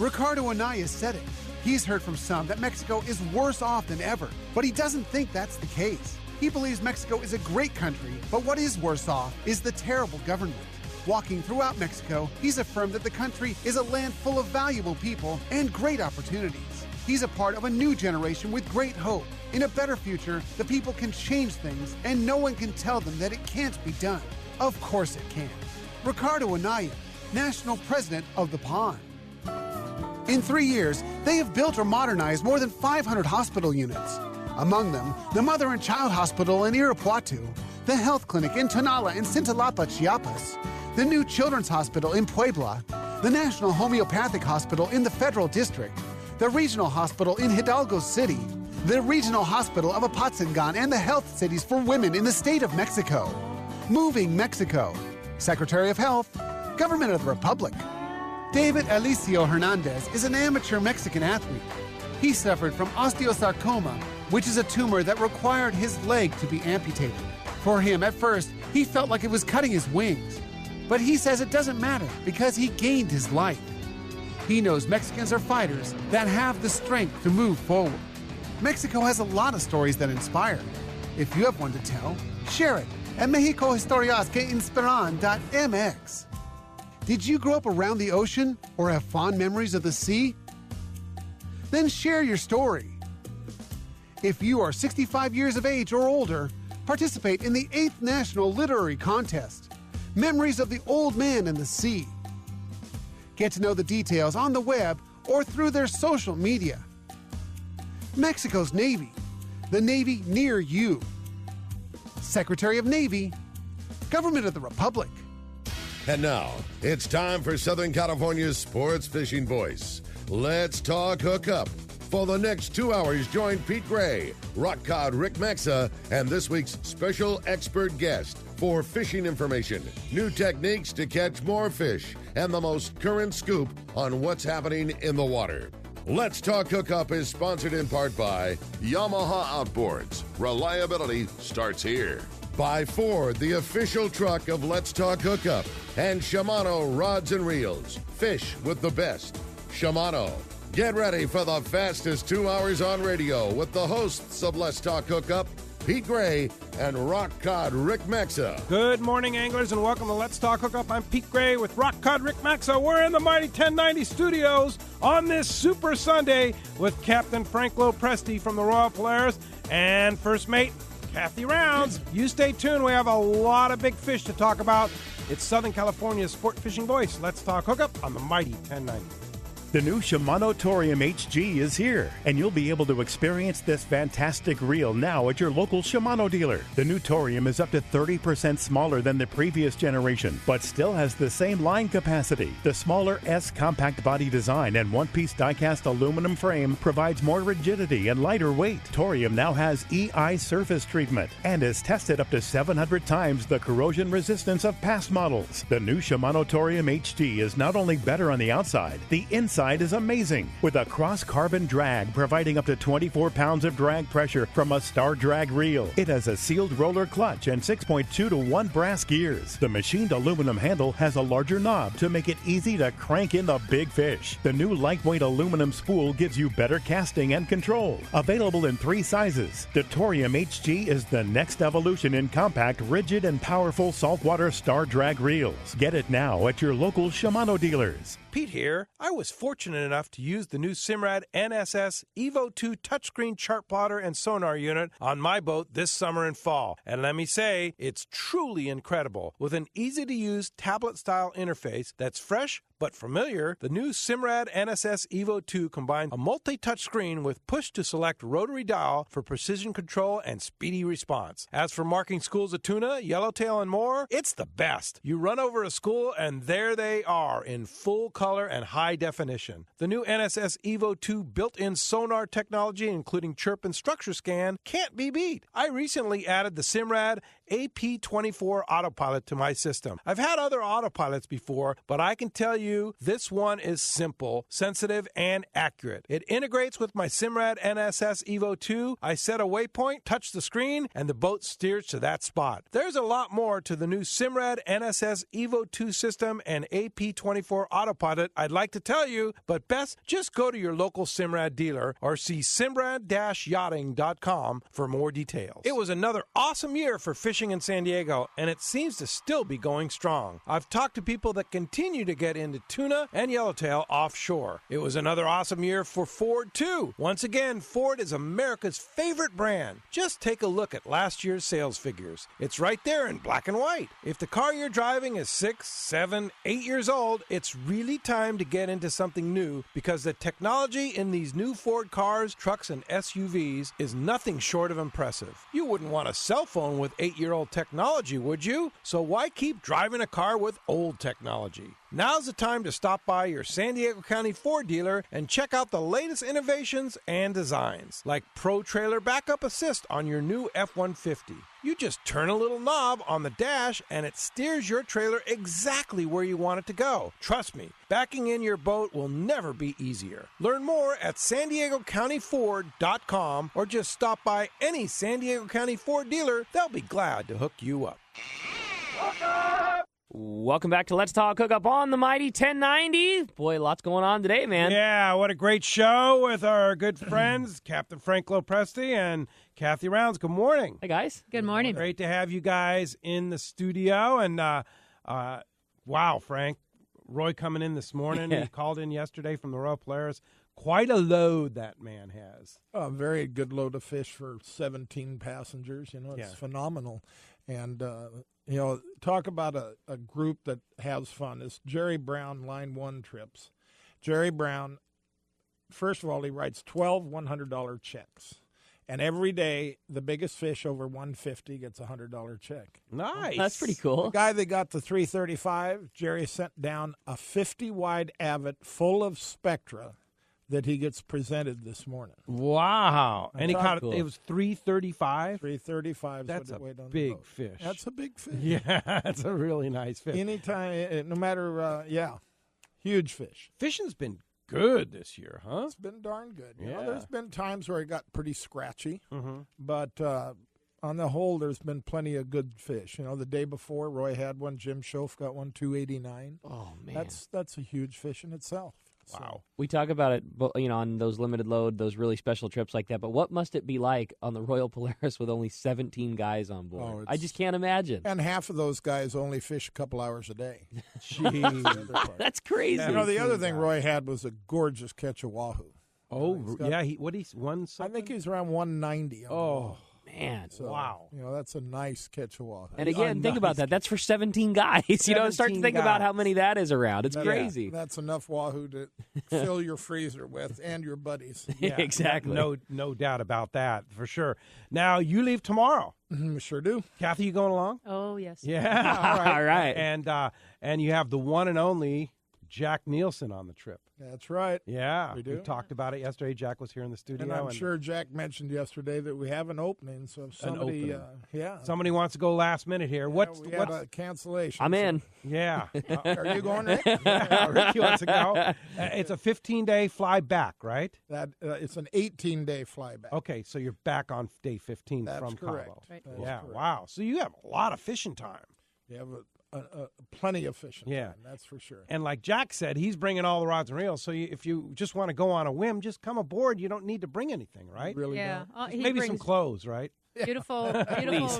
Ricardo Anaya said it. He's heard from some that Mexico is worse off than ever, but he doesn't think that's the case. He believes Mexico is a great country, but what is worse off is the terrible government. Walking throughout Mexico, he's affirmed that the country is a land full of valuable people and great opportunities. He's a part of a new generation with great hope. In a better future, the people can change things, and no one can tell them that it can't be done. Of course it can. Ricardo Anaya, National President of the PAN. In 3 years, they have built or modernized more than 500 hospital units. Among them, the Mother and Child Hospital in Irapuato, the Health Clinic in Tonala and Cintalapa, Chiapas, the new Children's Hospital in Puebla, the National Homeopathic Hospital in the Federal District, the Regional Hospital in Hidalgo City, the Regional Hospital of Apatzingán, and the Health Cities for Women in the state of Mexico. Moving Mexico. Secretary of Health, Government of the Republic. David Alicio Hernandez is an amateur Mexican athlete. He suffered from osteosarcoma, which is a tumor that required his leg to be amputated. For him, at first, he felt like it was cutting his wings. But he says it doesn't matter because he gained his life. He knows Mexicans are fighters that have the strength to move forward. Mexico has a lot of stories that inspire. If you have one to tell, share it at mexicohistoriasqueinspiran.mx. Did you grow up around the ocean or have fond memories of the sea? Then share your story. If you are 65 years of age or older, participate in the 8th National Literary Contest, Memories of the Old Man and the Sea. Get to know the details on the web or through their social media. Mexico's Navy, the Navy near you. Secretary of Navy, Government of the Republic. And now, it's time for Southern California's sports fishing voice. Let's talk hookup. For the next 2 hours, join Pete Gray, rock cod Rick Maxa, and this week's special expert guest for fishing information, new techniques to catch more fish, and the most current scoop on what's happening in the water. Let's Talk Hookup is sponsored in part by Yamaha Outboards. Reliability starts here. By Ford, the official truck of Let's Talk Hookup, and Shimano Rods and Reels. Fish with the best. Shimano. Get ready for the fastest 2 hours on radio with the hosts of Let's Talk Hookup, Pete Gray and rock cod Rick Maxa. Good morning, anglers, and welcome to Let's Talk Hookup. I'm Pete Gray with rock cod Rick Maxa. We're in the mighty 1090 studios on this Super Sunday with Captain Frank LoPreste from the Royal Polaris and First Mate Kathy Rounds. You stay tuned. We have a lot of big fish to talk about. It's Southern California's sport fishing voice. Let's Talk Hookup on the mighty 1090. The new Shimano Torium HG is here, and you'll be able to experience this fantastic reel now at your local Shimano dealer. The new Torium is up to 30% smaller than the previous generation, but still has the same line capacity. The smaller S compact body design and one-piece die-cast aluminum frame provides more rigidity and lighter weight. Torium now has EI surface treatment and is tested up to 700 times the corrosion resistance of past models. The new Shimano Torium HG is not only better on the outside, the inside is amazing, with a cross-carbon drag providing up to 24 pounds of drag pressure from a Star Drag reel. It has a sealed roller clutch and 6.2 to 1 brass gears. The machined aluminum handle has a larger knob to make it easy to crank in the big fish. The new lightweight aluminum spool gives you better casting and control. Available in 3 sizes, the Torium HG is the next evolution in compact, rigid, and powerful saltwater Star Drag reels. Get it now at your local Shimano dealers. Pete here. I was fortunate enough to use the new Simrad NSS Evo 2 touchscreen chart plotter and sonar unit on my boat this summer and fall. And let me say, it's truly incredible. With an easy-to-use tablet-style interface that's fresh but familiar, the new Simrad NSS Evo 2 combines a multi-touch screen with push-to-select rotary dial for precision control and speedy response. As for marking schools of tuna, yellowtail, and more, it's the best. You run over a school, and there they are in full color and high definition. The new NSS Evo 2 built-in sonar technology, including chirp and structure scan, can't be beat. I recently added the Simrad AP24 Autopilot to my system. I've had other autopilots before, but I can tell you this one is simple, sensitive, and accurate. It integrates with my Simrad NSS Evo 2. I set a waypoint, touch the screen, and the boat steers to that spot. There's a lot more to the new Simrad NSS Evo 2 system and AP24 Autopilot I'd like to tell you, but best just go to your local Simrad dealer or see simrad-yachting.com for more details. It was another awesome year for fishing in San Diego, and it seems to still be going strong. I've talked to people that continue to get into tuna and yellowtail offshore. It was another awesome year for Ford, too. Once again, Ford is America's favorite brand. Just take a look at last year's sales figures. It's right there in black and white. If the car you're driving is 6, 7, 8 years old, it's really time to get into something new because the technology in these new Ford cars, trucks, and SUVs is nothing short of impressive. You wouldn't want a cell phone with 8-year-old technology, would you? So why keep driving a car with old technology? Now's the time to stop by your San Diego County Ford dealer and check out the latest innovations and designs, like Pro Trailer Backup Assist on your new F-150. You just turn a little knob on the dash and it steers your trailer exactly where you want it to go. Trust me, backing in your boat will never be easier. Learn more at SanDiegoCountyFord.com or just stop by any San Diego County Ford dealer. They'll be glad to hook you up. Welcome back to Let's Talk Hookup on the Mighty 1090. Boy, lots going on today, man. Yeah, what a great show with our good friends, Captain Frank LoPreste and Kathy Rounds. Good morning. Hey, guys. Good morning. Great to have you guys in the studio. And, wow, Frank, Roy coming in this morning. He called in yesterday from the Royal Polaris. Quite a load that man has. A very good load of fish for 17 passengers. It's phenomenal. And, talk about a group that has fun. It's Jerry Brown Line 1 trips. Jerry Brown, first of all, he writes 12 $100 checks. And every day, the biggest fish over 150 gets a $100 check. Nice. That's pretty cool. The guy that got the 335, Jerry sent down a 50-wide Avid full of Spectra that he gets presented this morning. Wow. And he caught cool. it was 335? 335 is That's what a it weighed on the big boat. fish. That's a big fish. Yeah, that's a really nice fish. Anytime, no matter, huge fish. Fishing's been good this year, huh? It's been darn good. Yeah. There's been times where it got pretty scratchy, Mm-hmm. but on the whole, there's been plenty of good fish. The day before, Roy had one. Jim Schoaf got one, 289. Oh, man. That's a huge fish in itself. Wow. We talk about it, on those limited load, those really special trips like that. But what must it be like on the Royal Polaris with only 17 guys on board? I just can't imagine. And half of those guys only fish a couple hours a day. Jeez. That's crazy. The other thing Roy had was a gorgeous catch of wahoo. Oh, yeah. He won I something? think he's around 190. Oh, man. So, wow. That's a nice catch of wahoo. And again, think about that. That's for 17 guys. Start to 17 think about guys. how many that is around. It's crazy. That's enough wahoo to fill your freezer with and your buddies. Yeah, exactly. No doubt about that, for sure. Now, you leave tomorrow. Sure do. Kathy, you going along? Oh, yes. Yeah. All right. And you have the one and only Jack Nielsen on the trip. That's right. Yeah. We do. We talked about it yesterday. Jack was here in the studio. And I'm sure Jack mentioned yesterday that we have an opening. So if somebody, somebody wants to go last minute here. What's a cancellation? I'm in. Yeah. Are you going, Rick? Ricky wants to go. It's a 15-day fly back, right? It's an 18-day flyback. Okay, so you're back on day 15 That's from correct. Cabo. Right. That is Yeah, correct. wow. So you have a lot of fishing time. You have plenty of fishing. Yeah. time, that's for sure. And like Jack said, he's bringing all the rods and reels. So if you just want to go on a whim, just come aboard. You don't need to bring anything, right? Really Yeah. don't. He Maybe some brings clothes, right? beautiful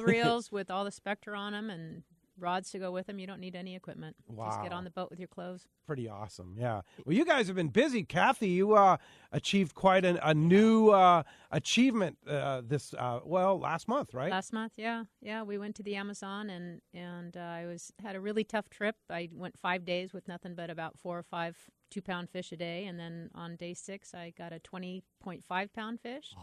reels with all the Spectra on them and rods to go with them. You don't need any equipment. Just get Wow. on the boat with your clothes. Pretty awesome, yeah. Well, you guys have been busy. Kathy, you achieved quite a new achievement last month, right? Last month, yeah. We went to the Amazon and I had a really tough trip. I went 5 days with nothing but about 4 or 5 2-pound fish a day, and then on day 6 I got a 20.5-pound fish.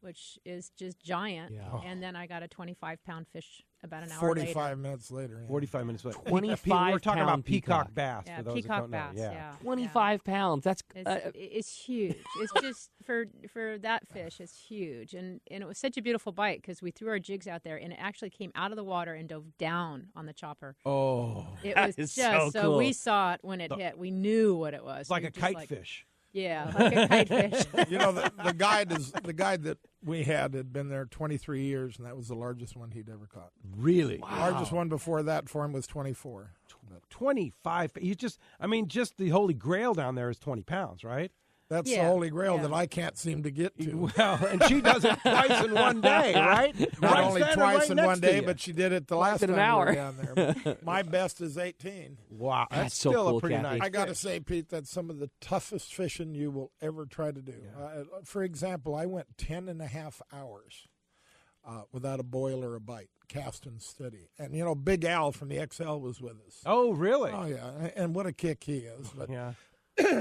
which is just giant. Yeah. And then I got a 25-pound fish about an hour 45 minutes later. 45 minutes later. 25 We're talking about peacock peacock. bass. Yeah, for those peacock that don't bass. know. Yeah. 25 pounds. That's It's huge. It's just for that fish, it's huge. And it was such a beautiful bite because we threw our jigs out there and it actually came out of the water and dove down on the chopper. Oh, It that was is just so cool. we saw it when it hit. We knew what it was. it's like We a just kite fish. Yeah, like a kite fish. You know, the guide that we had been there 23 years, and that was the largest one he'd ever caught. Really? The largest one before that for him was 24. 25. Just the Holy Grail down there is 20 pounds, right? That's the Yeah, Holy Grail yeah. that I can't seem to get to. Well, and she does it twice in one day, right? Not Right, only standing twice right in next one to day, you. but she did it the last in time an we hour. were down there. But my best is 18. Wow, That's so still cool, a pretty Kathy. nice. I got to fish. say, Pete, that's some of the toughest fishing you will ever try to do. For example, I went 10 and a half hours without a boil or a bite, casting steady. And, you know, Big Al from the XL was with us. Oh, really? Oh, yeah, and what a kick he is. But Yeah.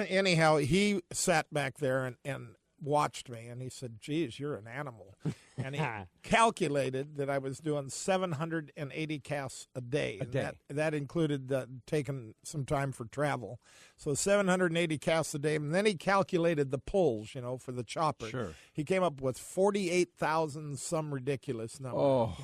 anyhow, he sat back there and watched me, and he said, geez, you're an animal. And he calculated that I was doing 780 casts a day. And that included taking some time for travel. So 780 casts a day. And then he calculated the pulls, you know, for the chopper. Sure. He came up with 48,000 some ridiculous number. Oh,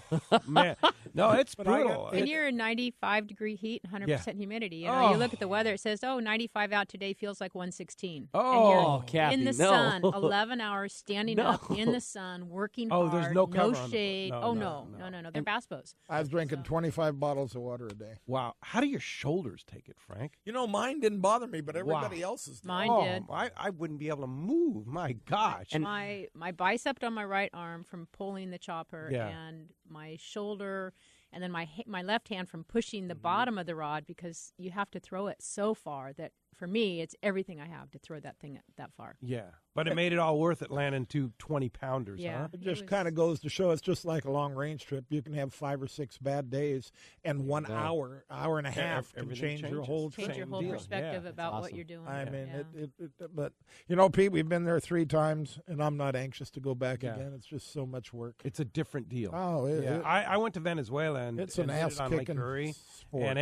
man. No, it's But I got- brutal. And you're in 95-degree heat, 100% humidity. You know, Oh. you look at the weather, it says, 95 out today feels like 116. Oh, and Kathy, you're in the no. sun, 11 hours standing No. up in the sun, working Oh, hard, there's no cover on the- shade. no, Oh, no, no. They're bass boats. I was drinking 25 bottles of water a day. Wow. How do your shoulders take it, Frank? You know, mine didn't bother me, but everybody else's did. Mine Oh, did. I wouldn't be able to move. My gosh. And- My bicep on my right arm from pulling the chopper, Yeah. and my shoulder, and then my left hand from pushing Mm-hmm. the bottom of the rod, because you have to throw it so far that for me it's everything I have to throw that thing that far. Yeah. But it made it all worth it landing 2 20-pounders, Yeah. huh? It just was- kind of goes to show it's just like a long range trip. You can have 5 or 6 bad days, and 1 hour and a half can everything change your changes. whole Change trip. your whole deal. perspective Yeah, about what awesome. you're doing. I mean, Yeah. but you know, Pete, we've been there 3 times, and I'm not anxious to go back Yeah. again. It's just so much work. It's a different deal. Oh, Yeah, I went to Venezuela and it's an did it on Lake ass-kicking Erie, sport. and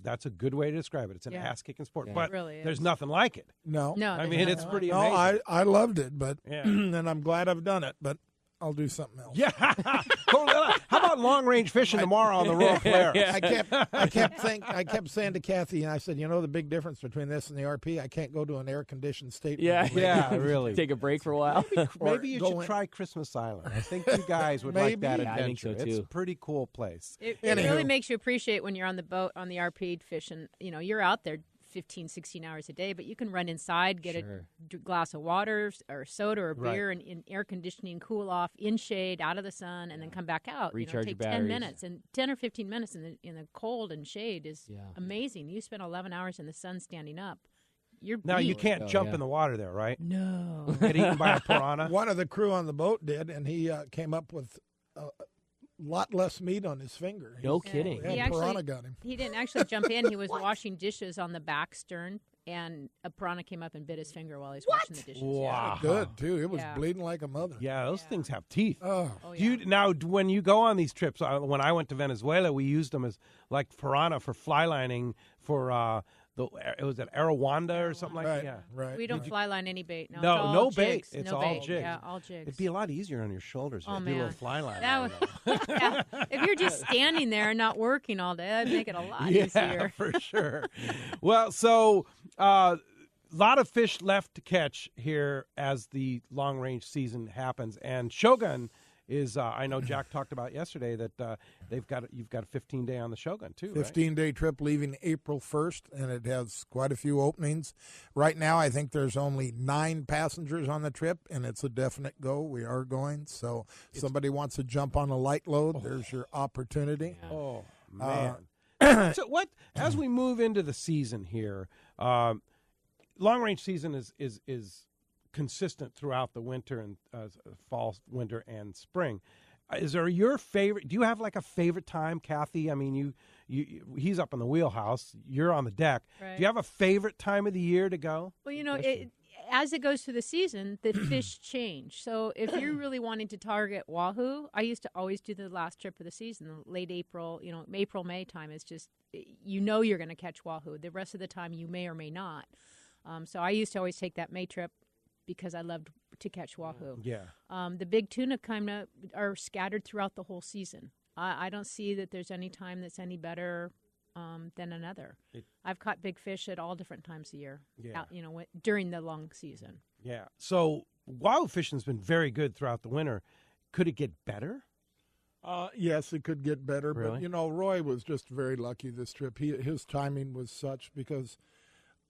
that's a good way to describe it. It's an Yeah. ass-kicking sport, Yeah. but It really there's is. nothing like it. No, No, I there's mean, nothing it's like pretty it. no, amazing. I loved it, but Yeah. and I'm glad I've done it, but I'll do something else. Yeah. How about long-range fishing tomorrow on the Royal Polaris? I kept saying to Kathy, and I said, you know, the big difference between this and the RP, I can't go to an air-conditioned state. Yeah. Yeah, really. Take a break for a while. Maybe you go should in- try Christmas Island. I think you guys would like that Maybe. Yeah, I think adventure. so, It's too. a pretty cool place. It Anywho. really makes you appreciate when you're on the boat on the RP fishing. You know, you're out there 15, 16 hours a day, but you can run inside, get Sure. a glass of water or soda or Right. beer and in air conditioning, cool off in shade, out of the sun, and then come back out. Recharge take your 10 batteries. minutes, and 10 or 15 minutes in the cold and shade is Yeah. amazing. You spend 11 hours in the sun standing up. You're Now, you beat. can't Oh, jump yeah. in the water there, right? No. Get eaten by a piranha? One of the crew on the boat did, and he came up with a lot less meat on his finger. No Yeah. kidding. Yeah, He actually- piranha got him. He didn't actually jump in. He was washing dishes on the back stern, and a piranha came up and bit his finger while he was washing the dishes. Wow. Good too. It was Yeah. bleeding like a mother. Yeah, those Yeah. things have teeth. Oh, Oh, Do you, yeah. now, when you go on these trips, when I went to Venezuela, we used them as like piranha for fly lining for it was at Arawanda or something like right, that. Yeah. right. We don't fly line any bait. No, No, it's all no jigs. bait. It's no all bait. jigs. Yeah, all jigs. It'd be a lot easier on your shoulders. Oh, if you do a little man. fly line. That yeah. If you're just standing there and not working all day, that'd make it a lot Yeah, easier. for sure. Well, so a lot of fish left to catch here as the long range season happens, and Shogun is. I know Jack talked about yesterday that you've got a 15-day on the Shogun too. 15-day trip leaving April 1st, and it has quite a few openings. Right now, I think there's only 9 passengers on the trip, and it's a definite go. We are going. So somebody wants to jump on a light load, there's your opportunity. Right? Oh man. So what? As we move into the season here, long range season is consistent throughout the winter and fall, winter, and spring. Is there your favorite? Do you have like a favorite time, Kathy? I mean, he's up in the wheelhouse. You're on the deck. Right. Do you have a favorite time of the year to go? Well, you know, Question. as it goes through the season, the fish change. So if you're really wanting to target wahoo, I used to always do the last trip of the season, late April, April, May time is just, you're going to catch wahoo. The rest of the time you may or may not. So I used to always take that May trip because I loved to catch wahoo. Yeah. The big tuna kind of are scattered throughout the whole season. I don't see that there's any time that's any better than another. I've caught big fish at all different times of year, during the long season. Yeah. So wahoo fishing's been very good throughout the winter. Could it get better? Yes, it could get better. Really? But, Roy was just very lucky this trip. His timing was such because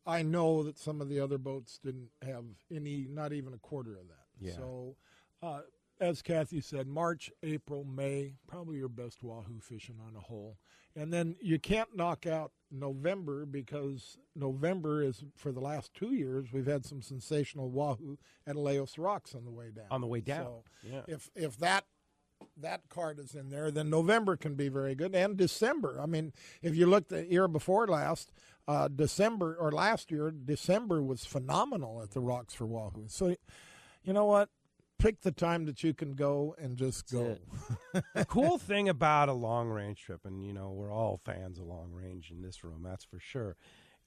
I know that some of the other boats didn't have not even a quarter of that. Yeah. So, as Kathy said, March, April, May, probably your best wahoo fishing on a hole. And then you can't knock out November because November is, for the last 2 years, we've had some sensational wahoo at Laos Rocks on the way down. On the way down. So yeah. if that card is in there, then November can be very good. And December. I mean, if you look the year before last, December, or last year, December was phenomenal at the Rocks for wahoo. So, you know what? Pick the time that you can go and just go. The cool thing about a long-range trip, and, we're all fans of long-range in this room, that's for sure,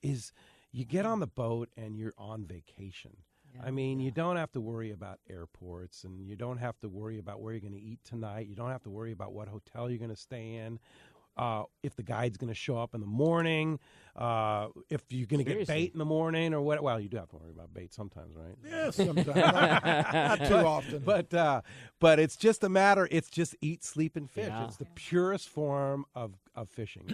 is you get on the boat and you're on vacation. Yeah. I mean, you don't have to worry about airports, and you don't have to worry about where you're going to eat tonight. You don't have to worry about what hotel you're going to stay in. If the guide's going to show up in the morning, if you're going to get bait in the morning or what. Well, you do have to worry about bait sometimes, right? Yeah, sometimes. Not too often. But it's just a matter, it's just eat, sleep, and fish. Yeah. It's the purest form of fishing.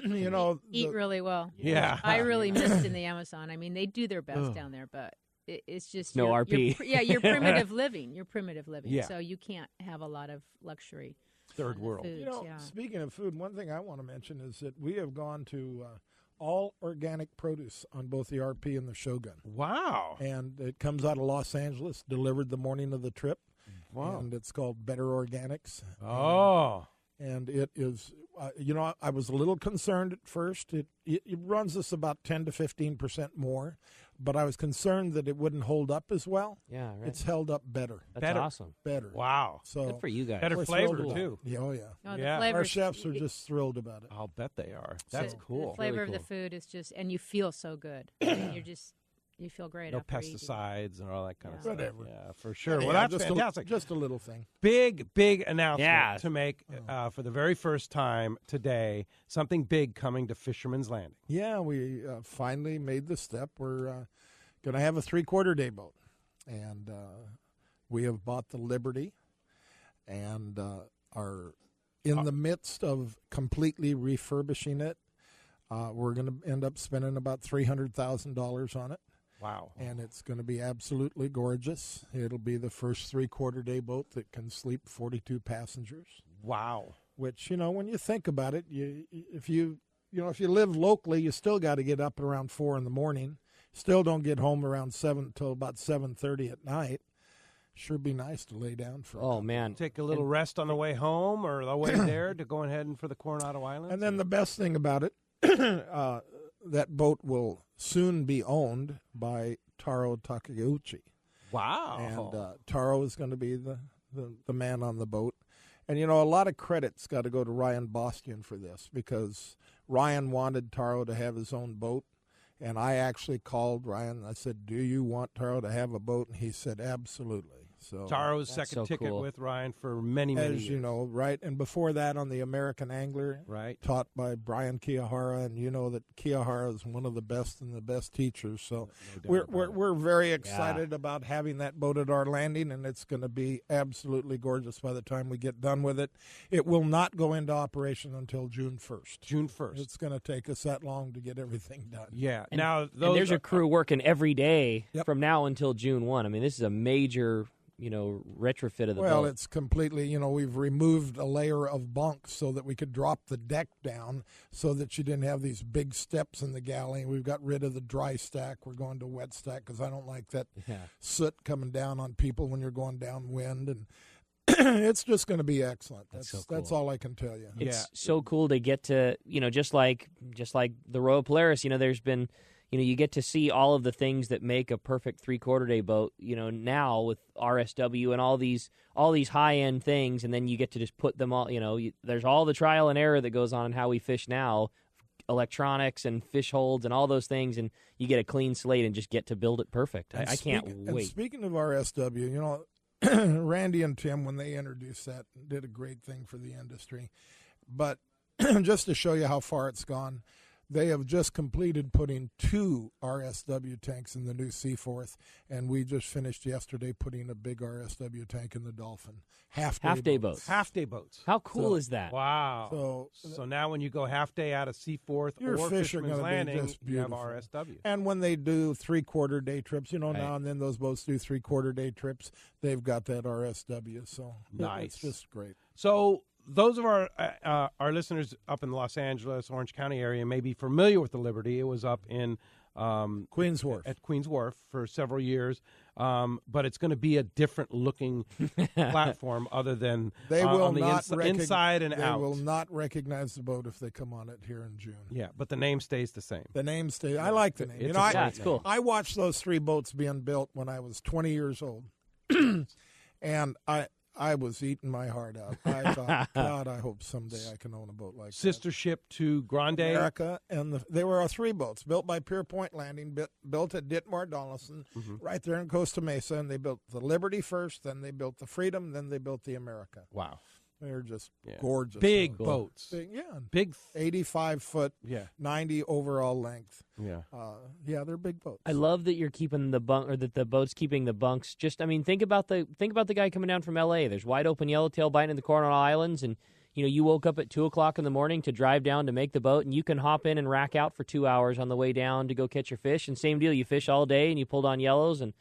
Eat really well. Yeah. I really missed in the Amazon. I mean, they do their best down there, but it's just no RP. You're primitive living. You're primitive living. Yeah. So you can't have a lot of luxury. Third world. Foods, Speaking of food, one thing I want to mention is that we have gone to all organic produce on both the RP and the Shogun. Wow. And it comes out of Los Angeles, delivered the morning of the trip. Wow. And it's called Better Organics. Oh. And it is, I was a little concerned at first. It runs us about 10 to 15% more, but I was concerned that it wouldn't hold up as well. Yeah, right. It's held up better. That's awesome. Better. Wow. So good for you guys. Better we're flavor, thrilled about too. it. Oh, yeah. No, Yeah. Our chefs are just thrilled about it. I'll bet they are. That's cool. The flavor Really of the food is just, and you feel so good. You feel great. No after eating. pesticides and all that kind of stuff. Whatever. Yeah, for sure. Yeah, Well, that's just fantastic. Just a little thing. Big announcement to make for the very first time today. Something big coming to Fisherman's Landing. Yeah, we finally made the step. We're going to have a 3/4 day boat. And we have bought the Liberty and are in the midst of completely refurbishing it. We're going to end up spending about $300,000 on it. Wow. And it's going to be absolutely gorgeous. It'll be the first 3/4 day boat that can sleep 42 passengers. Wow. Which, when you think about it, if you live locally, you still got to get up at around 4 in the morning. Still don't get home around 7 till about 7:30 at night. Sure be nice to lay down for. Oh man, take a little rest on the way home or the way there to go ahead and for the Coronado Islands. And then the best thing about it, that boat will soon be owned by Taro Takeuchi. Wow. And Taro is going to be the man on the boat. And, a lot of credit's got to go to Ryan Bostian for this because Ryan wanted Taro to have his own boat. And I actually called Ryan and I said, do you want Taro to have a boat? And he said, absolutely. So Taro's second ticket with Ryan for many years. As you know, right? And before that on the American Angler, right, taught by Brian Kiyahara, and you know that Kiyahara is one of the best and the best teachers. So we're very excited about having that boat at our landing, and it's going to be absolutely gorgeous by the time we get done with it. It will not go into operation until June 1st. June 1st. It's going to take us that long to get everything done. Yeah. And, now and there's a crew working every day Yep. from now until June 1. I mean, this is a major retrofit of the boat. Well, it's completely, we've removed a layer of bunk so that we could drop the deck down so that you didn't have these big steps in the galley. We've got rid of the dry stack. We're going to wet stack because I don't like that soot coming down on people when you're going downwind. And it's just going to be excellent. That's all I can tell you. It's so cool to get to, just like the Royal Polaris, there's been you get to see all of the things that make a perfect three-quarter day boat, now with RSW and all these high-end things, and then you get to just put them all, there's all the trial and error that goes on in how we fish now, electronics and fish holds and all those things, and you get a clean slate and just get to build it perfect. I can't wait. And speaking of RSW, Randy and Tim, when they introduced that, did a great thing for the industry. But just to show you how far it's gone, they have just completed putting 2 RSW tanks in the new Seaforth, and we just finished yesterday putting a big RSW tank in the Dolphin. Half-day boats. Half-day boats. How cool is that? Wow. So now when you go half-day out of Seaforth or Fisherman's Landing, you have RSW. And when they do three-quarter day trips, now and then those boats do three-quarter day trips, they've got that RSW. So nice. It's just great. So those of our listeners up in the Los Angeles, Orange County area may be familiar with the Liberty. It was up in Queens Wharf. At Queens Wharf for several years, but it's going to be a different looking platform other than on the inside and out. They will not recognize the boat if they come on it here in June. Yeah, but the name stays the same. The name stays. I like the name. It's cool. I watched those 3 boats being built when I was 20 years old, and I was eating my heart out. I thought, God, I hope someday I can own a boat like Sister ship to Grande. America, and they were 3 boats built by Pier Point Landing, built at Ditmar Donaldson, right there in Costa Mesa, and they built the Liberty first, then they built the Freedom, then they built the America. Wow. They're just gorgeous. Big boats. Big 85-foot, 90 overall length. Yeah. They're big boats. I love that you're keeping the bunk, or that the boat's keeping the bunks. Think about the guy coming down from L.A. There's wide open yellowtail biting in the Coronado Islands, and you woke up at 2:00 in the morning to drive down to make the boat, and you can hop in and rack out for 2 hours on the way down to go catch your fish. And same deal, you fish all day and you pulled on yellows, and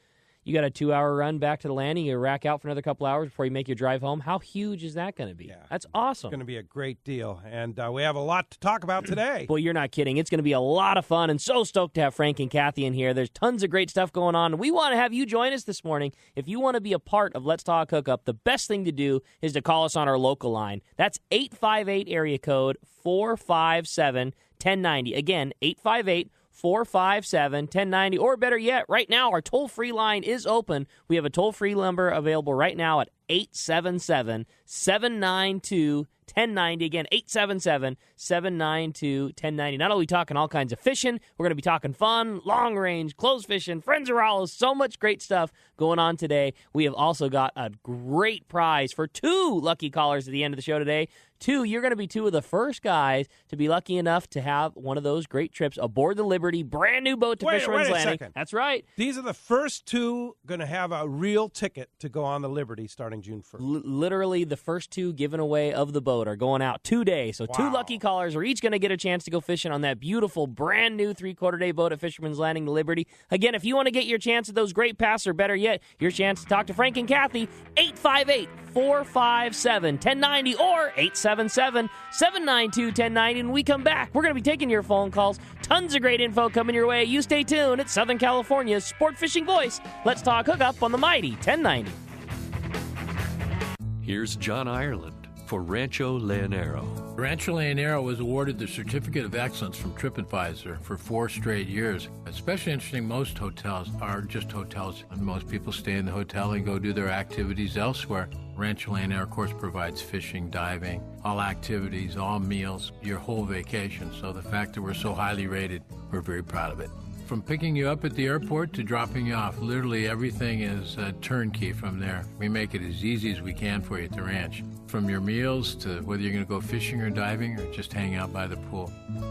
you got a 2-hour run back to the landing. You rack out for another couple hours before you make your drive home. How huge is that going to be? Yeah. That's awesome. It's going to be a great deal, and we have a lot to talk about today. Boy, you're not kidding. It's going to be a lot of fun, and so stoked to have Frank and Kathy in here. There's tons of great stuff going on. We want to have you join us this morning. If you want to be a part of Let's Talk Hookup, the best thing to do is to call us on our local line. That's 858 area code 457-1090. Again, 858-457-1090, or better yet, right now our toll-free line is open. We have a toll-free number available right now at 877-792-1090. Again, 877-792-1090. Not only are we talking all kinds of fishing, we're going to be talking fun, long range, clothes fishing, friends of Rallo's, so much great stuff going on today. We have also got a great prize for 2 lucky callers at the end of the show today. You're going to be 2 of the first guys to be lucky enough to have one of those great trips aboard the Liberty, brand new boat to Fisherman's Landing. Second. That's right. These are the first 2 going to have a real ticket to go on the Liberty starting June 1st. Literally, the first 2 given away of the boat are going out today. So 2 lucky callers are each going to get a chance to go fishing on that beautiful, brand new 3/4 day boat at Fisherman's Landing, the Liberty. Again, if you want to get your chance at those great passes, or better yet, your chance to talk to Frank and Kathy, 858-457-1090 or 877-792-1090. And when we come back, we're going to be taking your phone calls. Tons of great info coming your way. You stay tuned. It's Southern California's sport fishing voice. Let's Talk Hookup on the mighty 1090. Here's John Ireland for Rancho Leonero. Rancho Leonero was awarded the Certificate of Excellence from TripAdvisor for 4 straight years. Especially interesting, most hotels are just hotels, and most people stay in the hotel and go do their activities elsewhere. Rancho Leonero, of course, provides fishing, diving, all activities, all meals, your whole vacation. So the fact that we're so highly rated, we're very proud of it. From picking you up at the airport to dropping you off, literally everything is turnkey from there. We make it as easy as we can for you at the ranch. From your meals to whether you're going to go fishing or diving or just hang out by the pool.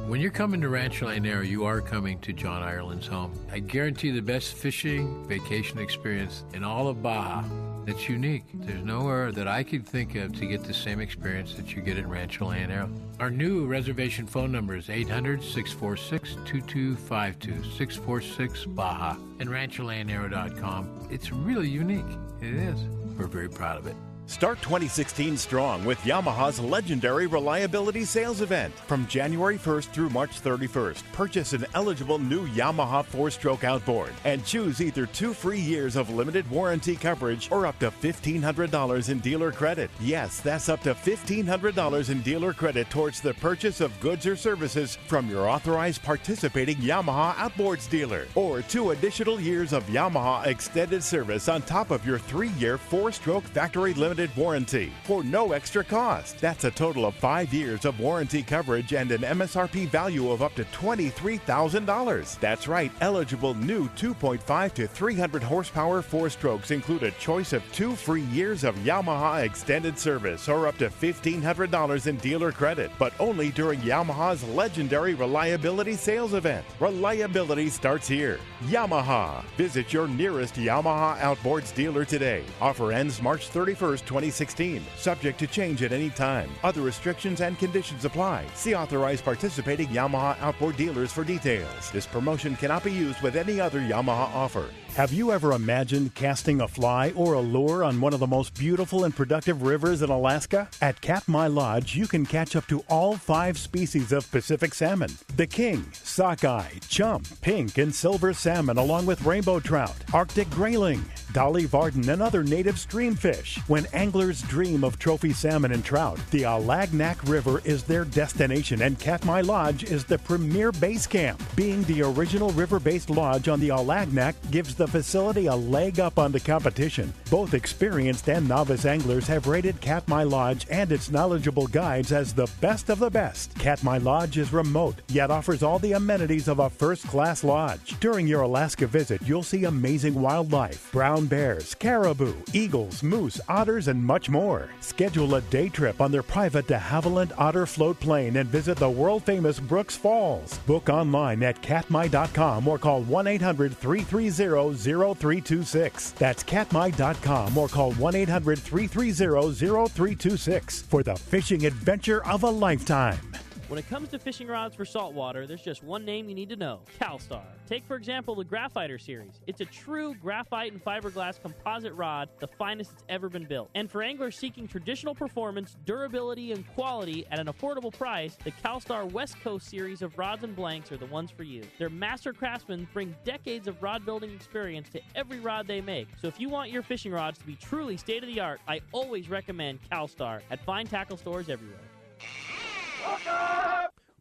When you're coming to Rancho Leonero, you are coming to John Ireland's home. I guarantee the best fishing vacation experience in all of Baja. It's unique. There's nowhere that I could think of to get the same experience that you get at Rancho Leonero. Our new reservation phone number is 800-646-2252, 646-BAJA, and rancholeonero.com. It's really unique. It is. We're very proud of it. Start 2016 strong with Yamaha's legendary reliability sales event. From January 1st through March 31st, purchase an eligible new Yamaha 4-stroke outboard and choose either 2 free years of limited warranty coverage or up to $1,500 in dealer credit. Yes, that's up to $1,500 in dealer credit towards the purchase of goods or services from your authorized participating Yamaha outboards dealer. Or 2 additional years of Yamaha extended service on top of your 3-year 4-stroke factory limited warranty for no extra cost. That's a total of 5 years of warranty coverage and an MSRP value of up to $23,000. That's right, eligible new 2.5 to 300 horsepower 4-strokes include a choice of 2 free years of Yamaha extended service or up to $1,500 in dealer credit, but only during Yamaha's legendary reliability sales event. Reliability starts here. Yamaha. Visit your nearest Yamaha outboards dealer today. Offer ends March 31st, 2016. Subject to change at any time. Other restrictions and conditions apply. See authorized participating Yamaha outboard dealers for details. This promotion cannot be used with any other Yamaha offer. Have you ever imagined casting a fly or a lure on one of the most beautiful and productive rivers in Alaska? At Katmai Lodge, you can catch up to all 5 species of Pacific salmon. The king, sockeye, chump, pink, and silver salmon, along with rainbow trout, Arctic grayling, Dolly Varden, and other native stream fish. When anglers dream of trophy salmon and trout, the Alagnak River is their destination, and Katmai Lodge is the premier base camp. Being the original river-based lodge on the Alagnak gives the facility a leg up on the competition. Both experienced and novice anglers have rated Katmai Lodge and its knowledgeable guides as the best of the best. Katmai Lodge is remote, yet offers all the amenities of a first-class lodge. During your Alaska visit, you'll see amazing wildlife, brown bears, caribou, eagles, moose, otters, and much more. Schedule a day trip on their private de Havilland Otter Float Plane and visit the world-famous Brooks Falls. Book online at katmai.com or call 1-800-330-0326. That's katmai.com or call 1-800-330-0326 for the fishing adventure of a lifetime. When it comes to fishing rods for saltwater, there's just one name you need to know: CalStar. Take, for example, the Graphiter series. It's a true graphite and fiberglass composite rod, the finest it's ever been built. And for anglers seeking traditional performance, durability, and quality at an affordable price, the CalStar West Coast series of rods and blanks are the ones for you. Their master craftsmen bring decades of rod building experience to every rod they make. So if you want your fishing rods to be truly state-of-the-art, I always recommend CalStar at fine tackle stores everywhere.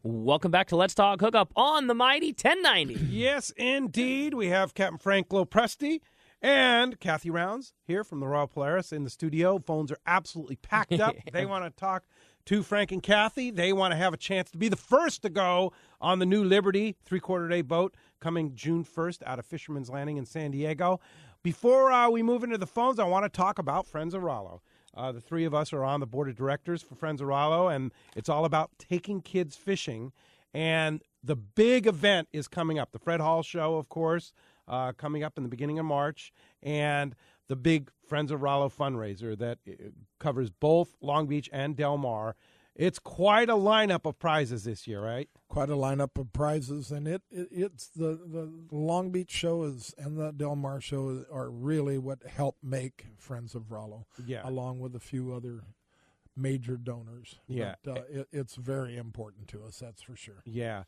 Welcome back to Let's Talk Hookup on the mighty 1090. Yes, indeed. We have Captain Frank LoPreste and Kathy Rounds here from the Royal Polaris in the studio. Phones are absolutely packed up. They want to talk to Frank and Kathy. They want to have a chance to be the first to go on the new Liberty 3/4-day boat coming June 1st out of Fisherman's Landing in San Diego. Before we move into the phones, I want to talk about Friends of Rollo. The 3 of us are on the board of directors for Friends of Rollo, and it's all about taking kids fishing. And the big event is coming up. The Fred Hall Show, of course, coming up in the beginning of March, and the big Friends of Rollo fundraiser that covers both Long Beach and Del Mar. It's quite a lineup of prizes this year, right? Quite a lineup of prizes, and it's the Long Beach show and the Del Mar show are really what help make Friends of Rollo, along with a few other major donors. Yeah. But, it's very important to us, that's for sure. Yeah.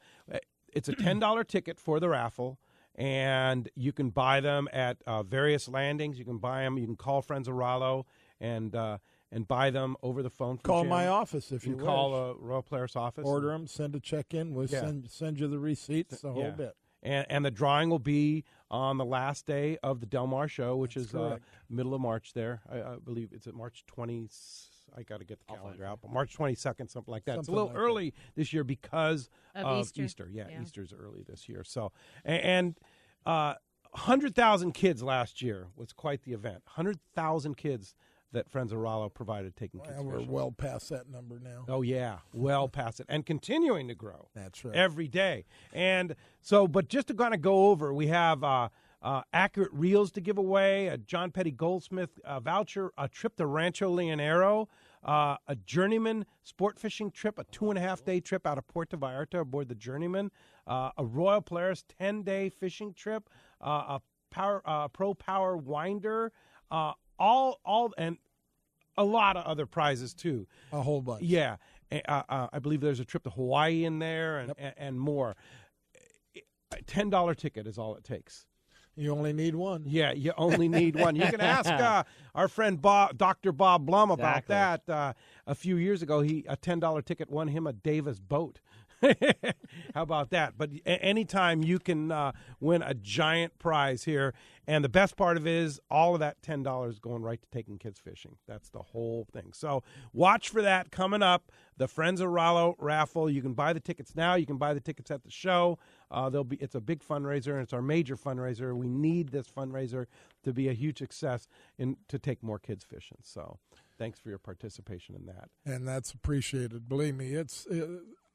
It's a $10 ticket for the raffle, and you can buy them at various landings. You can buy them. You can call Friends of Rollo and buy them over the phone. Call my office if you wish. Call a Royal Polaris office. Order them, send a check in. We'll send you the receipts, the whole bit. And the drawing will be on the last day of the Del Mar show, which That's is correct. middle of March there. I believe it's at March 20th. I got to get the calendar out, but March 22nd, something like that. It's a little early this year because of Easter. Yeah, Easter's early this year. So, and 100,000 kids last year was quite the event. 100,000 kids that Friends of Rollo provided taking kids fishing. We're well past that number now. Oh, yeah, well past it, and continuing to grow. That's right. Every day. And so, but just to kind of go over, we have accurate reels to give away, a John Petty Goldsmith voucher, a trip to Rancho Leonero, a Journeyman sport fishing trip, a 2.5-day trip out of Puerto Vallarta aboard the Journeyman, a Royal Polaris 10-day fishing trip, a Pro Power winder, all and a lot of other prizes too. A whole bunch. Yeah. I believe there's a trip to Hawaii in there and more. A $10 ticket is all it takes. You only need one. Yeah, you only need one. You can ask our friend Dr. Bob Blum about that. A few years ago, a $10 ticket won him a Davis boat. How about that? But anytime you can win a giant prize here, and the best part of it is all of that $10 going right to taking kids fishing. That's the whole thing. So watch for that coming up. The Friends of Rollo raffle. You can buy the tickets now. You can buy the tickets at the show. It's a big fundraiser, and it's our major fundraiser. We need this fundraiser to be a huge success to take more kids fishing. So thanks for your participation in that. And that's appreciated. Believe me, it's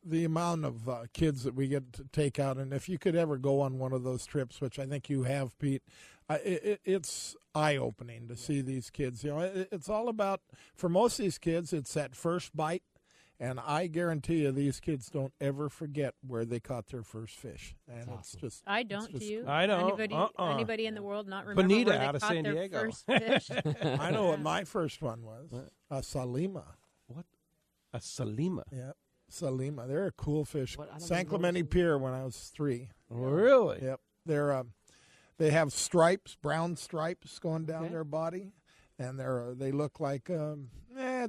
the amount of kids that we get to take out. And if you could ever go on one of those trips, which I think you have, Pete, it's eye-opening to see these kids. It's all about, for most of these kids, it's that first bite. And I guarantee you, these kids don't ever forget where they caught their first fish. And it's just I don't. Do you? I don't. Anybody in the world not remember Bonita where they out of caught San their Diego. first fish? I know what my first one was. A Salima. What? A Salima? Yeah, Salima. They're a cool fish. San Clemente Pier when I was 3. Really? Yep. They have stripes, brown stripes going down their body, and they look like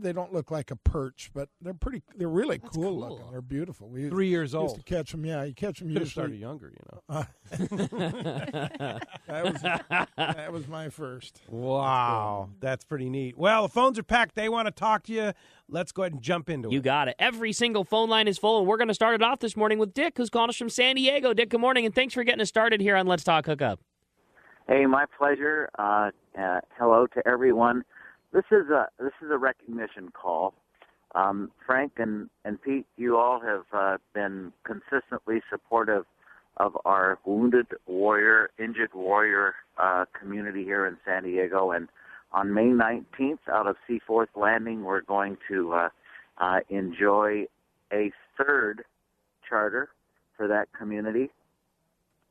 they don't look like a perch, but they're really cool looking. They're beautiful. 3 years old. Used to catch them. Yeah, you catch them Could have usually. started younger, That was my first. Wow, that's pretty neat. Well, the phones are packed. They want to talk to you. Let's go ahead and jump into it. You got it. Every single phone line is full, and we're going to start it off this morning with Dick, who's calling us from San Diego. Dick, good morning, and thanks for getting us started here on Let's Talk Hookup. Hey, my pleasure. Hello to everyone. This is a recognition call. Frank and Pete, you all have been consistently supportive of our wounded warrior, injured warrior community here in San Diego. And on May 19th, out of Seaforth Landing, we're going to enjoy a third charter for that community.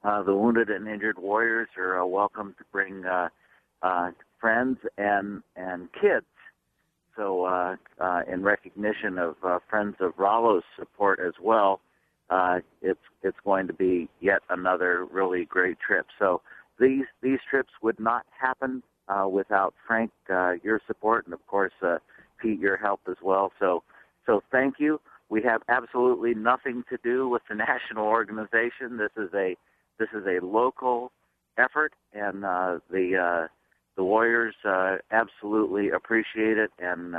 The wounded and injured warriors are welcome to bring friends and kids. So in recognition of Friends of Rollo's support as well, it's going to be yet another really great trip. So these trips would not happen without Frank, your support, and of course Pete, your help as well. So thank you. We have absolutely nothing to do with the national organization. This is a local effort, and the Warriors absolutely appreciate it, and